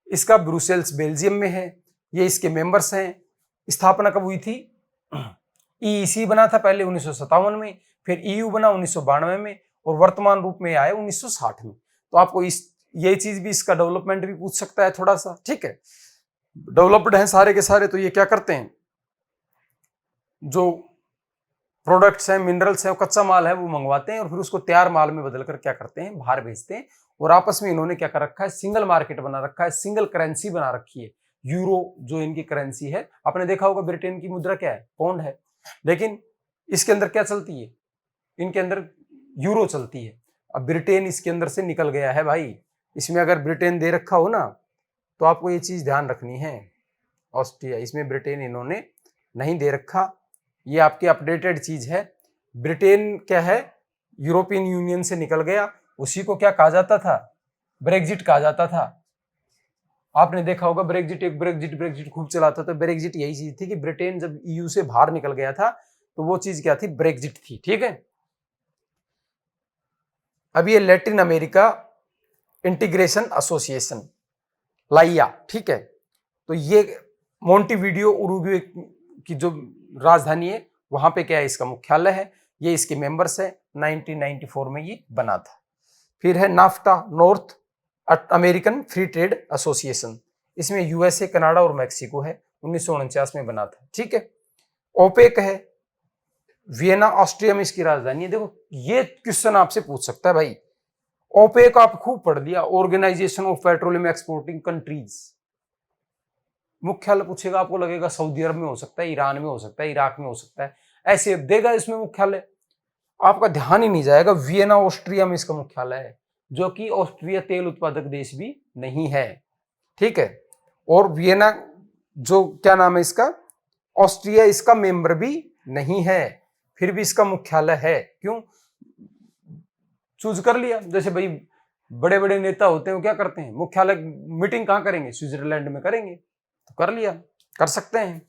इसका ब्रुसेल्स बेल्जियम में है, ये इसके मेंबर्स हैं। स्थापना कब हुई थी, EEC बना था पहले 1957 में, फिर EU बना 1992 में, और वर्तमान रूप में आया 1960 में। तो आपको ये चीज भी, इसका डेवलपमेंट भी पूछ सकता है थोड़ा सा, ठीक है। डेवलप्ड है सारे के सारे, तो ये क्या करते हैं, जो प्रोडक्ट्स हैं, मिनरल्स हैं, कच्चा माल है वो मंगवाते हैं और फिर उसको तैयार माल में बदलकर क्या करते हैं, बाहर भेजते हैं। और आपस में इन्होंने क्या कर रखा है, सिंगल मार्केट बना रखा है, सिंगल करेंसी बना रखी है, यूरो जो इनकी करेंसी है। आपने देखा होगा ब्रिटेन की मुद्रा क्या है, पाउंड है, लेकिन इसके अंदर क्या चलती है, इनके अंदर यूरो चलती है। अब ब्रिटेन इसके अंदर से निकल गया है भाई, इसमें अगर ब्रिटेन दे रखा हो ना तो आपको ये चीज ध्यान रखनी है, ऑस्ट्रिया, इसमें ब्रिटेन इन्होंने नहीं दे रखा, ये आपकी अपडेटेड चीज है। ब्रिटेन क्या है, यूरोपियन यूनियन से निकल गया, उसी को क्या कहा जाता था, ब्रेग्जिट कहा जाता था। आपने देखा होगा ब्रेग्जिट, एक ब्रेग्जिट खूब चलाता था। ब्रेग्जिट यही चीज थी कि ब्रिटेन जब EU से बाहर निकल गया था तो वो चीज क्या थी, ब्रेग्जिट थी, ठीक है। अब ये लैटिन अमेरिका इंटीग्रेशन एसोसिएशन, लाइया, ठीक है। तो ये मोंटेविडियो उरुग्वे की जो राजधानी है वहां पे क्या है, इसका मुख्यालय है, ये इसके मेंबर्स है। 1994 में ये बना था। फिर है NAFTA, north American free trade association, इसमें USA, कनाडा और मैक्सिको है, 1949 में बना था, ठीक है। ओपेक है, वियना ऑस्ट्रिया में इसकी राजधानी है। देखो ये क्वेश्चन आपसे पूछ सकता है भाई, ओपेक आप खूब पढ़ लिया, organisation of petroleum exporting countries, मुख्यालय पूछेगा, आपको लगेगा सऊदी अरब में हो सकता है, ईरान में हो सकता है, इराक में हो सकता है, ऐसे देगा इसमें मुख्यालय, आपका ध्यान ही नहीं जाएगा। वियना ऑस्ट्रिया में इसका मुख्यालय है, जो कि ऑस्ट्रिया तेल उत्पादक देश भी नहीं है, ठीक है। और वियना जो क्या नाम है इसका, ऑस्ट्रिया इसका मेंबर भी नहीं है, फिर भी इसका मुख्यालय है। क्यों चूज कर लिया, जैसे भाई बड़े बड़े नेता होते हैं वो क्या करते हैं, मुख्यालय मीटिंग कहां करेंगे, स्विट्जरलैंड में करेंगे, तो कर लिया, कर सकते हैं।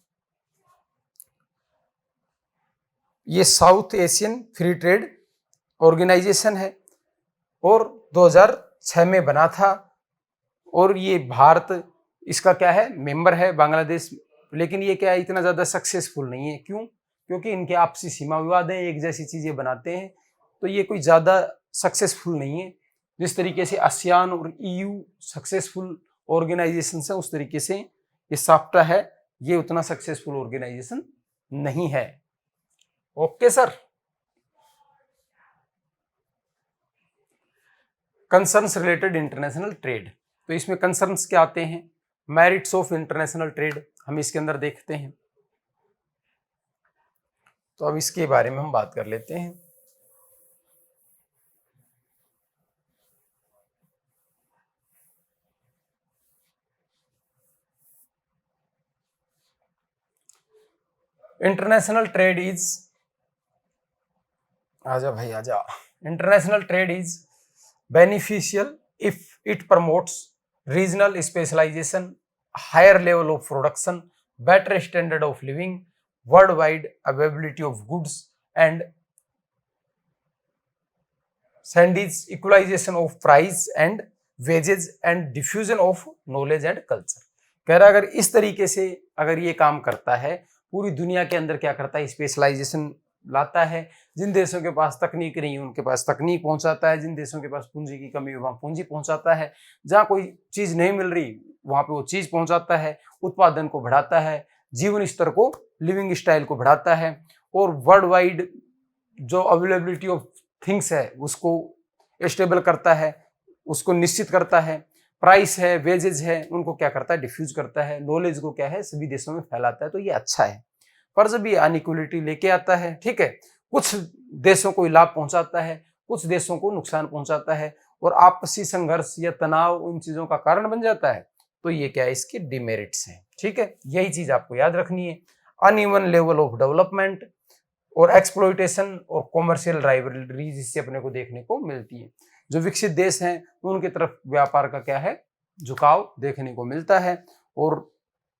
ये south Asian free trade organisation है और 2006 में बना था और ये भारत इसका क्या है मेंबर है बांग्लादेश, लेकिन ये क्या है इतना ज़्यादा सक्सेसफुल नहीं है। क्यों? क्योंकि इनके आपसी सीमा विवाद हैं, एक जैसी चीज़ें बनाते हैं, तो ये कोई ज़्यादा सक्सेसफुल नहीं है। जिस तरीके से आसियान और EU सक्सेसफुल ऑर्गेनाइजेशन है, उस तरीके से ये साप्टा है, ये उतना सक्सेसफुल ऑर्गेनाइजेशन नहीं है। Okay sir. Concerns related international trade, तो इसमें कंसर्न्स क्या आते हैं? मेरिट्स ऑफ इंटरनेशनल ट्रेड हम इसके अंदर देखते हैं, तो अब इसके बारे में हम बात कर लेते हैं। इंटरनेशनल ट्रेड इज, आजा भाई आजा, international trade is beneficial if it promotes regional specialisation, higher level of production, better standard of living, worldwide availability of goods and standards, equalization of price and wages and diffusion of knowledge and culture। कह रहा अगर इस तरीके से अगर ये काम करता है, पूरी दुनिया के अंदर क्या करता है स्पेशलाइजेशन लाता है, जिन देशों के पास तकनीक नहीं है उनके पास तकनीक पहुंचाता है, जिन देशों के पास पूंजी की कमी है वहां पूंजी पहुंचाता है, जहां कोई चीज नहीं मिल रही वहां पे वो चीज पहुंचाता है, उत्पादन को बढ़ाता है, जीवन स्तर को लिविंग स्टाइल को बढ़ाता है और वर्ल्ड वाइड जो अवेलेबिलिटी ऑफ थिंग्स है उसको स्टेबल करता है, उसको निश्चित करता है, प्राइस है वेजेज है उनको क्या करता है डिफ्यूज करता है, नॉलेज को क्या है सभी देशों में फैलाता है। तो ये अच्छा है, पर जब ये अनइक्वलिटी लेके आता है, ठीक है, कुछ देशों को लाभ पहुंचाता है, कुछ देशों को नुकसान पहुंचाता है और आपसी संघर्ष या तनाव उन चीजों का कारण बन जाता है, तो ये क्या है इसके डिमेरिट्स हैं। ठीक है, यही चीज आपको याद रखनी है। अनइवन लेवल ऑफ डेवलपमेंट और एक्सप्लॉइटेशन और कॉमर्शियल राइवलरीज इससे अपने को देखने को मिलती है। जो विकसित देश हैं उनकी तरफ व्यापार का क्या है झुकाव देखने को मिलता है और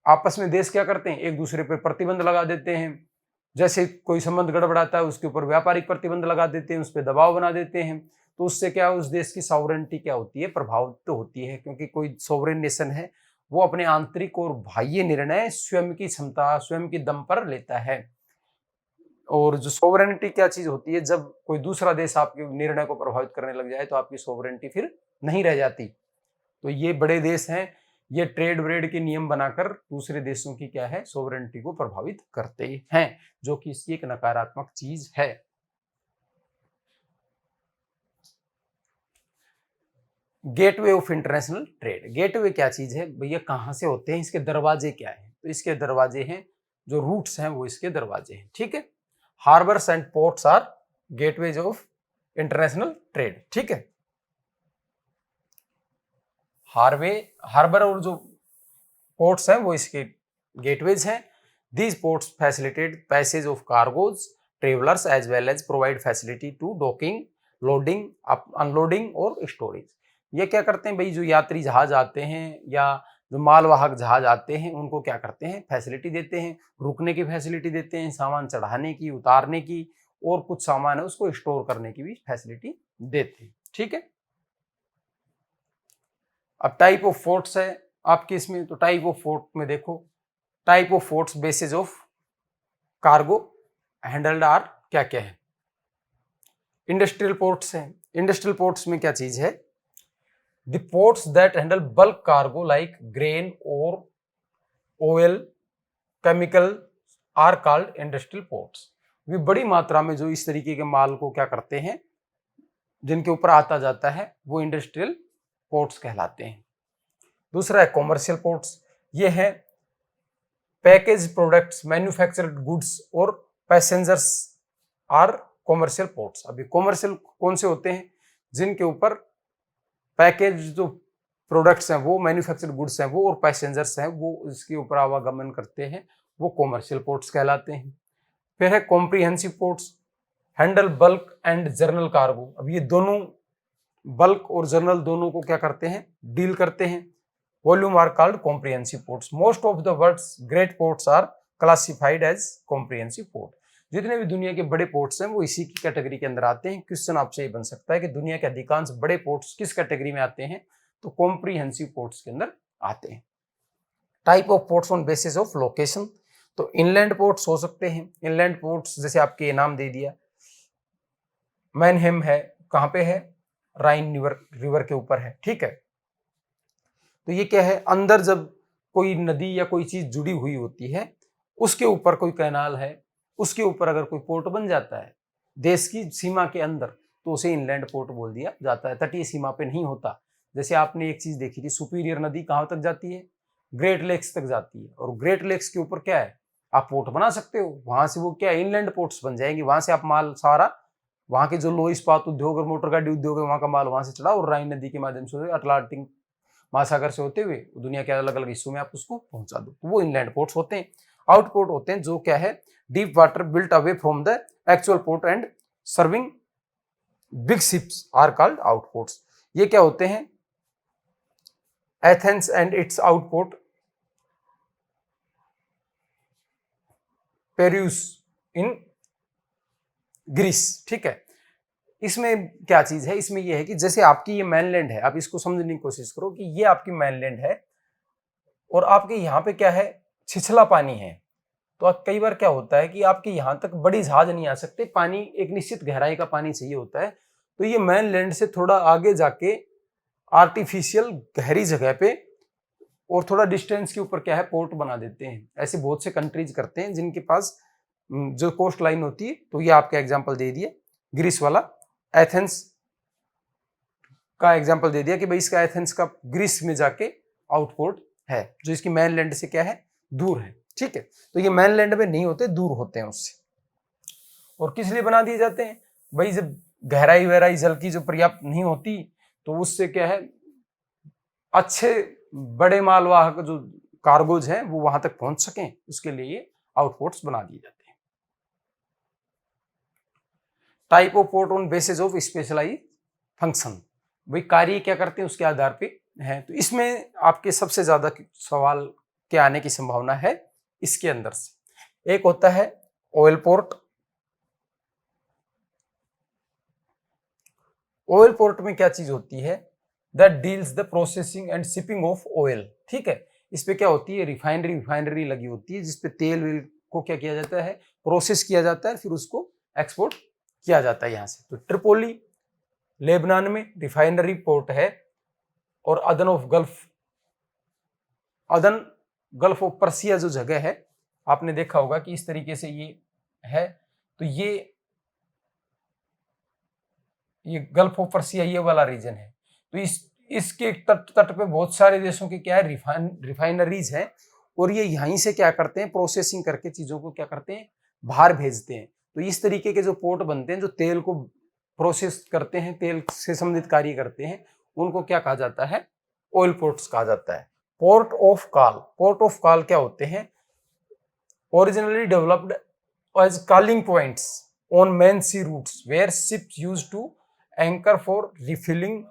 आपस में देश क्या करते हैं एक दूसरे पर प्रतिबंध लगा देते हैं, जैसे कोई संबंध गड़बड़ाता है उसके ऊपर व्यापारिक प्रतिबंध लगा देते हैं, उस पर दबाव बना देते हैं, तो उससे क्या उस देश की सॉवरेनिटी क्या होती है प्रभावित तो होती है, क्योंकि कोई सॉवरेन नेशन है वो अपने आंतरिक और बाह्य निर्णय स्वयं की क्षमता स्वयं की दम पर लेता है। और जो सोवरेनिटी क्या चीज होती है, जब कोई दूसरा देश आपके निर्णय को प्रभावित करने लग जाए तो आपकी सोवरेनिटी फिर नहीं रह जाती। तो ये बड़े देश हैं, ये ट्रेड व्रेड के नियम बनाकर दूसरे देशों की क्या है सोवरेनिटी को प्रभावित करते हैं, जो कि इसकी एक नकारात्मक चीज है। Gateway of international trade, gateway क्या चीज है भैया, कहां से होते हैं, इसके दरवाजे क्या है, तो इसके दरवाजे हैं जो रूट्स हैं वो इसके दरवाजे हैं। ठीक है, harbours and ports are gateways of international trade. ठीक है, हार्बर और जो पोर्ट्स हैं वो इसके गेटवेज हैं। These ports facilitate passage of cargoes travellers as well as provide facility to docking loading unloading और स्टोरेज। ये क्या करते हैं भाई, जो यात्री जहाज आते हैं या जो मालवाहक जहाज आते हैं उनको क्या करते हैं फैसिलिटी देते हैं, रुकने की फैसिलिटी देते हैं, सामान चढ़ाने की उतारने की और कुछ सामान है उसको स्टोर करने की भी फैसिलिटी देते हैं। ठीक है, अब टाइप ऑफ फोर्ट्स है आपके इसमें, तो टाइप ऑफ फोर्ट में देखो, type of forts basis of cargo handled are क्या क्या है, इंडस्ट्रियल पोर्ट्स है। इंडस्ट्रियल पोर्ट्स में क्या चीज है, the ports that handle bulk cargo like grain or oil chemical are called industrial ports। वे बड़ी मात्रा में जो इस तरीके के माल को क्या करते हैं जिनके ऊपर आता जाता है वो इंडस्ट्रियल पोर्ट्स कहलाते हैं। दूसरा है कॉमर्शियल पोर्ट्स, ये है पैकेज प्रोडक्ट्स मैन्युफैक्चर्ड गुड्स और पैसेंजर्स आर कॉमर्शियल पोर्ट्स। अभी कॉमर्शियल कौन से होते हैं, जिनके ऊपर पैकेज जो प्रोडक्ट्स हैं वो मैन्युफैक्चर्ड गुड्स हैं वो और पैसेंजर्स हैं वो इसके ऊपर आवागमन करते हैं, वो कॉमर्शियल पोर्ट्स कहलाते हैं। फिर है comprehensive ports, handle bulk and journal cargo. अब ये दोनों बल्क और जर्नल दोनों को क्या करते हैं डील करते हैं, volume are called comprehensive ports. Most of the world's great ports are classified as comprehensive port. जितने भी दुनिया के बड़े पोर्ट्स हैं वो इसी की कैटेगरी के अंदर आते हैं। क्वेश्चन आपसे ये बन सकता है कि दुनिया के अधिकांश बड़े पोर्ट्स किस कैटेगरी में आते हैं, तो कॉम्प्रिहेंसिव पोर्ट्स के अंदर आते हैं। Type of ports on basis of location, तो इनलैंड पोर्ट्स हो सकते हैं। इनलैंड पोर्ट्स जैसे आपके नाम दे दिया, मैनहेम है, कहाँ पे है, राइन रिवर के ऊपर है, ठीक है। तो ये क्या है, अंदर जब कोई नदी या कोई चीज जुड़ी हुई होती है, उसके ऊपर कोई कैनाल है, उसके ऊपर अगर कोई पोर्ट बन जाता है देश की सीमा के अंदर, तो उसे इनलैंड पोर्ट बोल दिया जाता है। तटीय सीमा पे नहीं होता। जैसे आपने एक चीज देखी थी, सुपीरियर नदी कहाँ तक जाती है, ग्रेट लेक्स तक जाती है, और ग्रेट लेक्स के ऊपर क्या है, आप पोर्ट बना सकते हो, वहां से वो क्या है, इनलैंड पोर्ट्स बन जाएंगे। वहां से आप माल सारा, वहां के जो लो इस्पात उद्योग और मोटर गाड़ी उद्योग है, वहां का माल वहां से चढ़ा और राइन नदी के माध्यम से अटलांटिक महासागर से होते हुए दुनिया के अलग अलग हिस्सों में आप उसको पहुंचा दो, तो वो इनलैंड पोर्ट्स होते हैं। आउटपोर्ट होते हैं जो क्या है, deep water built away from the actual port and serving big ships are called outports. ये क्या होते हैं, Athens and its outport, Piraeus in Greece, ठीक है। इसमें क्या चीज है, इसमें यह है कि जैसे आपकी ये मैनलैंड है, आप इसको समझने की कोशिश करो कि ये आपकी मैनलैंड है और आपके यहाँ पे क्या है, छिछला पानी है। तो कई बार क्या होता है कि आपके यहाँ तक बड़ी जहाज नहीं आ सकते, पानी एक निश्चित गहराई का पानी चाहिए होता है। तो ये मैनलैंड से थोड़ा आगे जाके आर्टिफिशियल गहरी जगह पे और थोड़ा डिस्टेंस के ऊपर क्या है, पोर्ट बना देते हैं। ऐसे बहुत से कंट्रीज करते हैं जिनके पास जो कोस्ट लाइन होती है। तो ये आपका एग्जाम्पल दे दिया ग्रीस वाला, एथेंस का एग्जाम्पल दे दिया कि भाई इसका एथेंस का ग्रीस में जाके आउटपोर्ट है, जो इसकी मैनलैंड से क्या है, दूर है, ठीक है। तो ये मैनलैंड में नहीं होते, दूर होते हैं उससे। और किस लिए बना दिए जाते हैं, भाई जब गहराई वहराई जल की जो पर्याप्त नहीं होती, तो उससे क्या है, अच्छे बड़े मालवाहक जो कार्गोज हैं वो वहां तक पहुंच सकें, उसके लिए ये आउटपोर्ट्स बना दिए जाते हैं। Type of port on basis of specialise function, भाई कार्य क्या करते हैं उसके आधार पे है। तो इसमें आपके सबसे ज्यादा सवाल के आने की संभावना है इसके अंदर से। एक होता है ऑयल पोर्ट। ऑयल पोर्ट में क्या चीज होती है, that deals the processing and shipping of oil, ठीक है। इस पे क्या होती है, रिफाइनरी लगी होती है, जिसपे तेल वेल को क्या किया जाता है, प्रोसेस किया जाता है, फिर उसको एक्सपोर्ट किया जाता है यहाँ से। तो ट्रिपोली लेबनान में रिफाइनरी पोर्ट है, और अदन गल्फ ऑफ पर्सिया जो जगह है, आपने देखा होगा कि इस तरीके से ये है। तो ये गल्फ ऑफ पर्सिया ये वाला रीजन है। तो इसके तट पे बहुत सारे देशों के क्या है, रिफाइनरीज हैं, और ये यहीं से क्या करते हैं, प्रोसेसिंग करके चीजों को क्या करते हैं, बाहर भेजते हैं। तो इस तरीके के जो पोर्ट बनते हैं, जो तेल को प्रोसेस करते हैं, तेल से संबंधित कार्य करते हैं, उनको क्या कहा जाता है, ऑयल पोर्ट्स कहा जाता है। पोर्ट ऑफ कॉल क्या होते हैं, originally developed as calling points on main sea routes where ships used to anchor for refilling,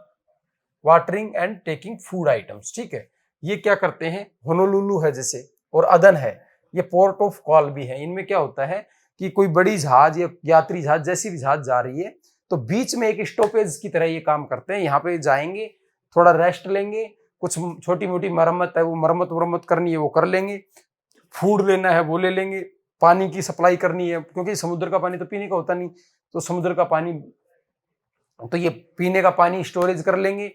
watering and taking food items, ठीक है। ये क्या करते हैं, होनोलुलु है जैसे, और अदन है, ये पोर्ट ऑफ कॉल भी है। इनमें क्या होता है कि कोई बड़ी जहाज या यात्री जहाज जैसी भी जहाज जा रही है, तो बीच में एक स्टॉपेज की तरह ये काम करते हैं। यहाँ पे जाएंगे, थोड़ा रेस्ट लेंगे, कुछ छोटी मोटी मरम्मत है वो मरम्मत करनी है वो कर लेंगे, फूड लेना है वो ले लेंगे, पानी की सप्लाई करनी है, क्योंकि समुद्र का पानी तो पीने का होता नहीं, तो समुद्र का पानी, तो ये पीने का पानी स्टोरेज कर लेंगे,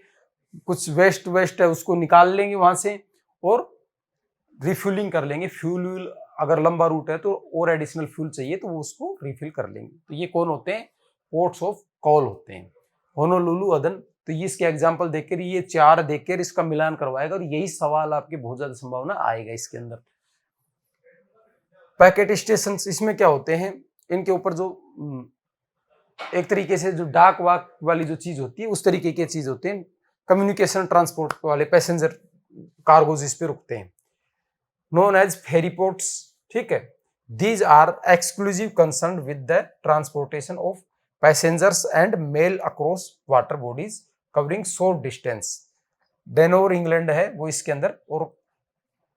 कुछ वेस्ट है उसको निकाल लेंगे वहां से, और रिफ्यूलिंग कर लेंगे। फ्यूल अगर लंबा रूट है तो और एडिशनल फ्यूल चाहिए तो वो उसको रिफिल कर लेंगे। तो ये कौन होते हैं, पोर्ट्स ऑफ कॉल होते हैं, होनोलुलु, अदन। तो ये इसके एग्जाम्पल देखकर, ये 4 देखकर इसका मिलान करवाएगा, और यही सवाल आपके बहुत ज्यादा संभावना आएगा इसके अंदर। पैकेट स्टेशन, इसमें क्या होते हैं, इनके ऊपर जो एक तरीके से जो डाक वाक वाली जो चीज होती है उस तरीके की चीज होते हैं, कम्युनिकेशन ट्रांसपोर्ट वाले पैसेंजर कार्गोज इस पे रुकते हैं, नोन एज फेरी पोर्ट्स, ठीक है। These are exclusive concern with the transportation of passengers and mail across water bodies covering short distance. Dover England है वो इसके अंदर, और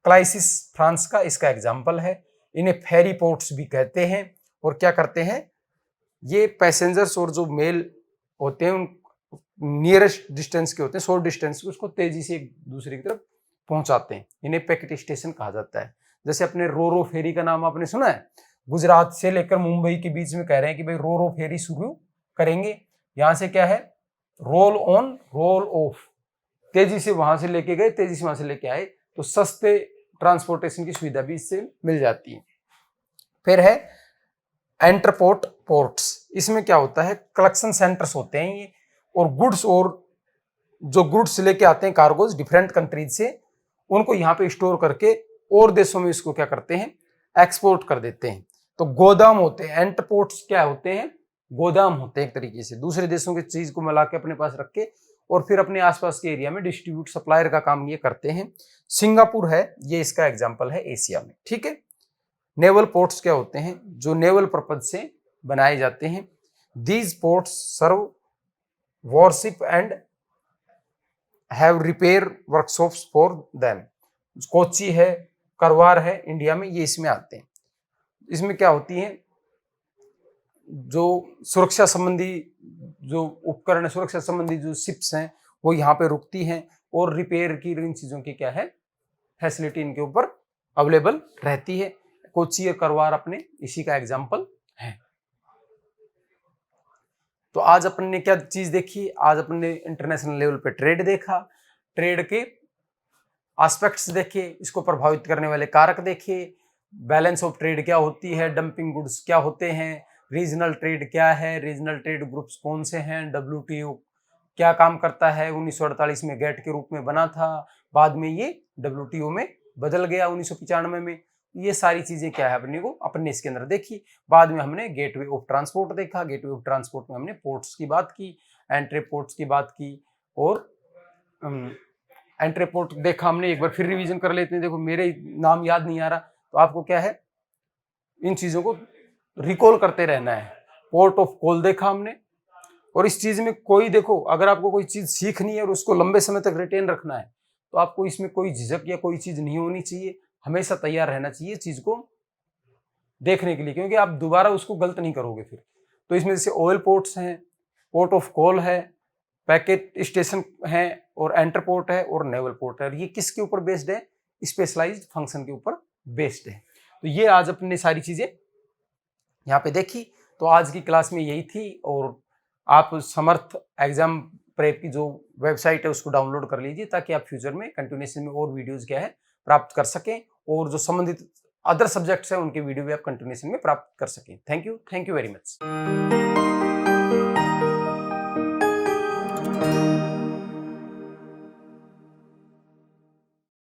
क्लाइसिस फ्रांस का इसका एग्जाम्पल है। इन्हें फेरी पोर्ट्स भी कहते हैं, और क्या करते हैं, ये पैसेंजर्स और जो मेल होते हैं उन नियरेस्ट डिस्टेंस के होते हैं, शॉर्ट डिस्टेंस के, उसको तेजी से एक दूसरे की तरफ पहुंचाते हैं। इन्हें पैकेट स्टेशन कहा जाता है। जैसे अपने रो फेरी का नाम आपने सुना है, गुजरात से लेकर मुंबई के बीच में कह रहे हैं कि भाई रो फेरी शुरू करेंगे। यहां से क्या है, रोल ऑन रोल ऑफ, तेजी से वहां से लेके गए, तेजी से वहां से लेके आए, तो सस्ते ट्रांसपोर्टेशन की सुविधा भी इससे मिल जाती है। फिर है एंटरपोर्ट पोर्ट्स। इसमें क्या होता है, कलेक्शन सेंटर्स होते हैं ये, और गुड्स और जो गुड्स लेके आते हैं कार्गोज डिफरेंट कंट्रीज से, उनको यहाँ पे स्टोर करके और देशों में इसको क्या करते हैं, एक्सपोर्ट कर देते हैं। तो गोदाम होते हैं, एंटरपोर्ट्स क्या होते हैं, गोदाम होते हैं एक तरीके से, दूसरे देशों की चीज को मिला के अपने पास रख के और फिर अपने आसपास के एरिया में डिस्ट्रीब्यूट सप्लायर का काम ये करते हैं। सिंगापुर है ये इसका एग्जाम्पल है एशिया में, ठीक है। नेवल पोर्ट्स क्या होते हैं, जो नेवल पर्पज से बनाए जाते हैं। These ports serve warship and have repair workshops for them. Kochi है, करवार है इंडिया में, ये इसमें आते हैं। इसमें क्या होती है, जो सुरक्षा संबंधी जो उपकरण है, सुरक्षा संबंधी जो शिप्स हैं वो यहाँ पे रुकती हैं और रिपेयर की इन चीजों की क्या है, फैसिलिटी इनके ऊपर अवेलेबल रहती है। कोच्चि और करवार अपने इसी का एग्जाम्पल है। तो आज अपन ने क्या चीज देखी, आज अपन ने इंटरनेशनल लेवल पे ट्रेड देखा, ट्रेड के एस्पेक्ट्स देखे, इसको प्रभावित करने वाले कारक देखे, बैलेंस ऑफ ट्रेड क्या होती है, डंपिंग गुड्स क्या होते हैं, रीजनल ट्रेड क्या है, रीजनल ट्रेड ग्रुप्स कौन से हैं, WTO क्या काम करता है, 1948 में गेट के रूप में बना था, बाद में ये WTO में बदल गया 1995 में। ये सारी चीजें क्या है अपने इसके अंदर देखी। बाद में हमने गेटवे ऑफ ट्रांसपोर्ट देखा, गेटवे ऑफ ट्रांसपोर्ट में हमने पोर्ट्स की बात की, एंट्री पोर्ट्स की बात की, और एंट्री पोर्ट देखा हमने। एक बार फिर रिवीजन कर लेते हैं, देखो मेरे नाम याद नहीं आ रहा तो आपको क्या है, इन चीजों को रिकॉल करते रहना है। पोर्ट ऑफ कॉल देखा हमने, और इस चीज में कोई देखो, अगर आपको कोई चीज सीखनी है और उसको लंबे समय तक रिटेन रखना है तो आपको इसमें कोई झिझक या कोई चीज नहीं होनी चाहिए, हमेशा तैयार रहना चाहिए चीज को देखने के लिए, क्योंकि आप दोबारा उसको गलत नहीं करोगे फिर। तो इसमें जैसे ऑयल पोर्ट्स हैं, पोर्ट ऑफ कॉल है, पैकेट स्टेशन है, और एंटरपोर्ट है, और नेवल पोर्ट है। ये किसके ऊपर बेस्ड है, स्पेशलाइज्ड फंक्शन के ऊपर बेस्ड है। तो ये आज अपने सारी चीजें यहाँ पे देखी। तो आज की क्लास में यही थी, और आप समर्थ एग्जाम प्रेप की जो वेबसाइट है उसको डाउनलोड कर लीजिए, ताकि आप फ्यूचर में कंटिन्यूएशन में और वीडियोज क्या है प्राप्त कर सकें, और जो संबंधित अदर सब्जेक्ट्स हैं उनके वीडियो भी आप कंटिन्यूएशन में प्राप्त कर सकें। Thank you very much.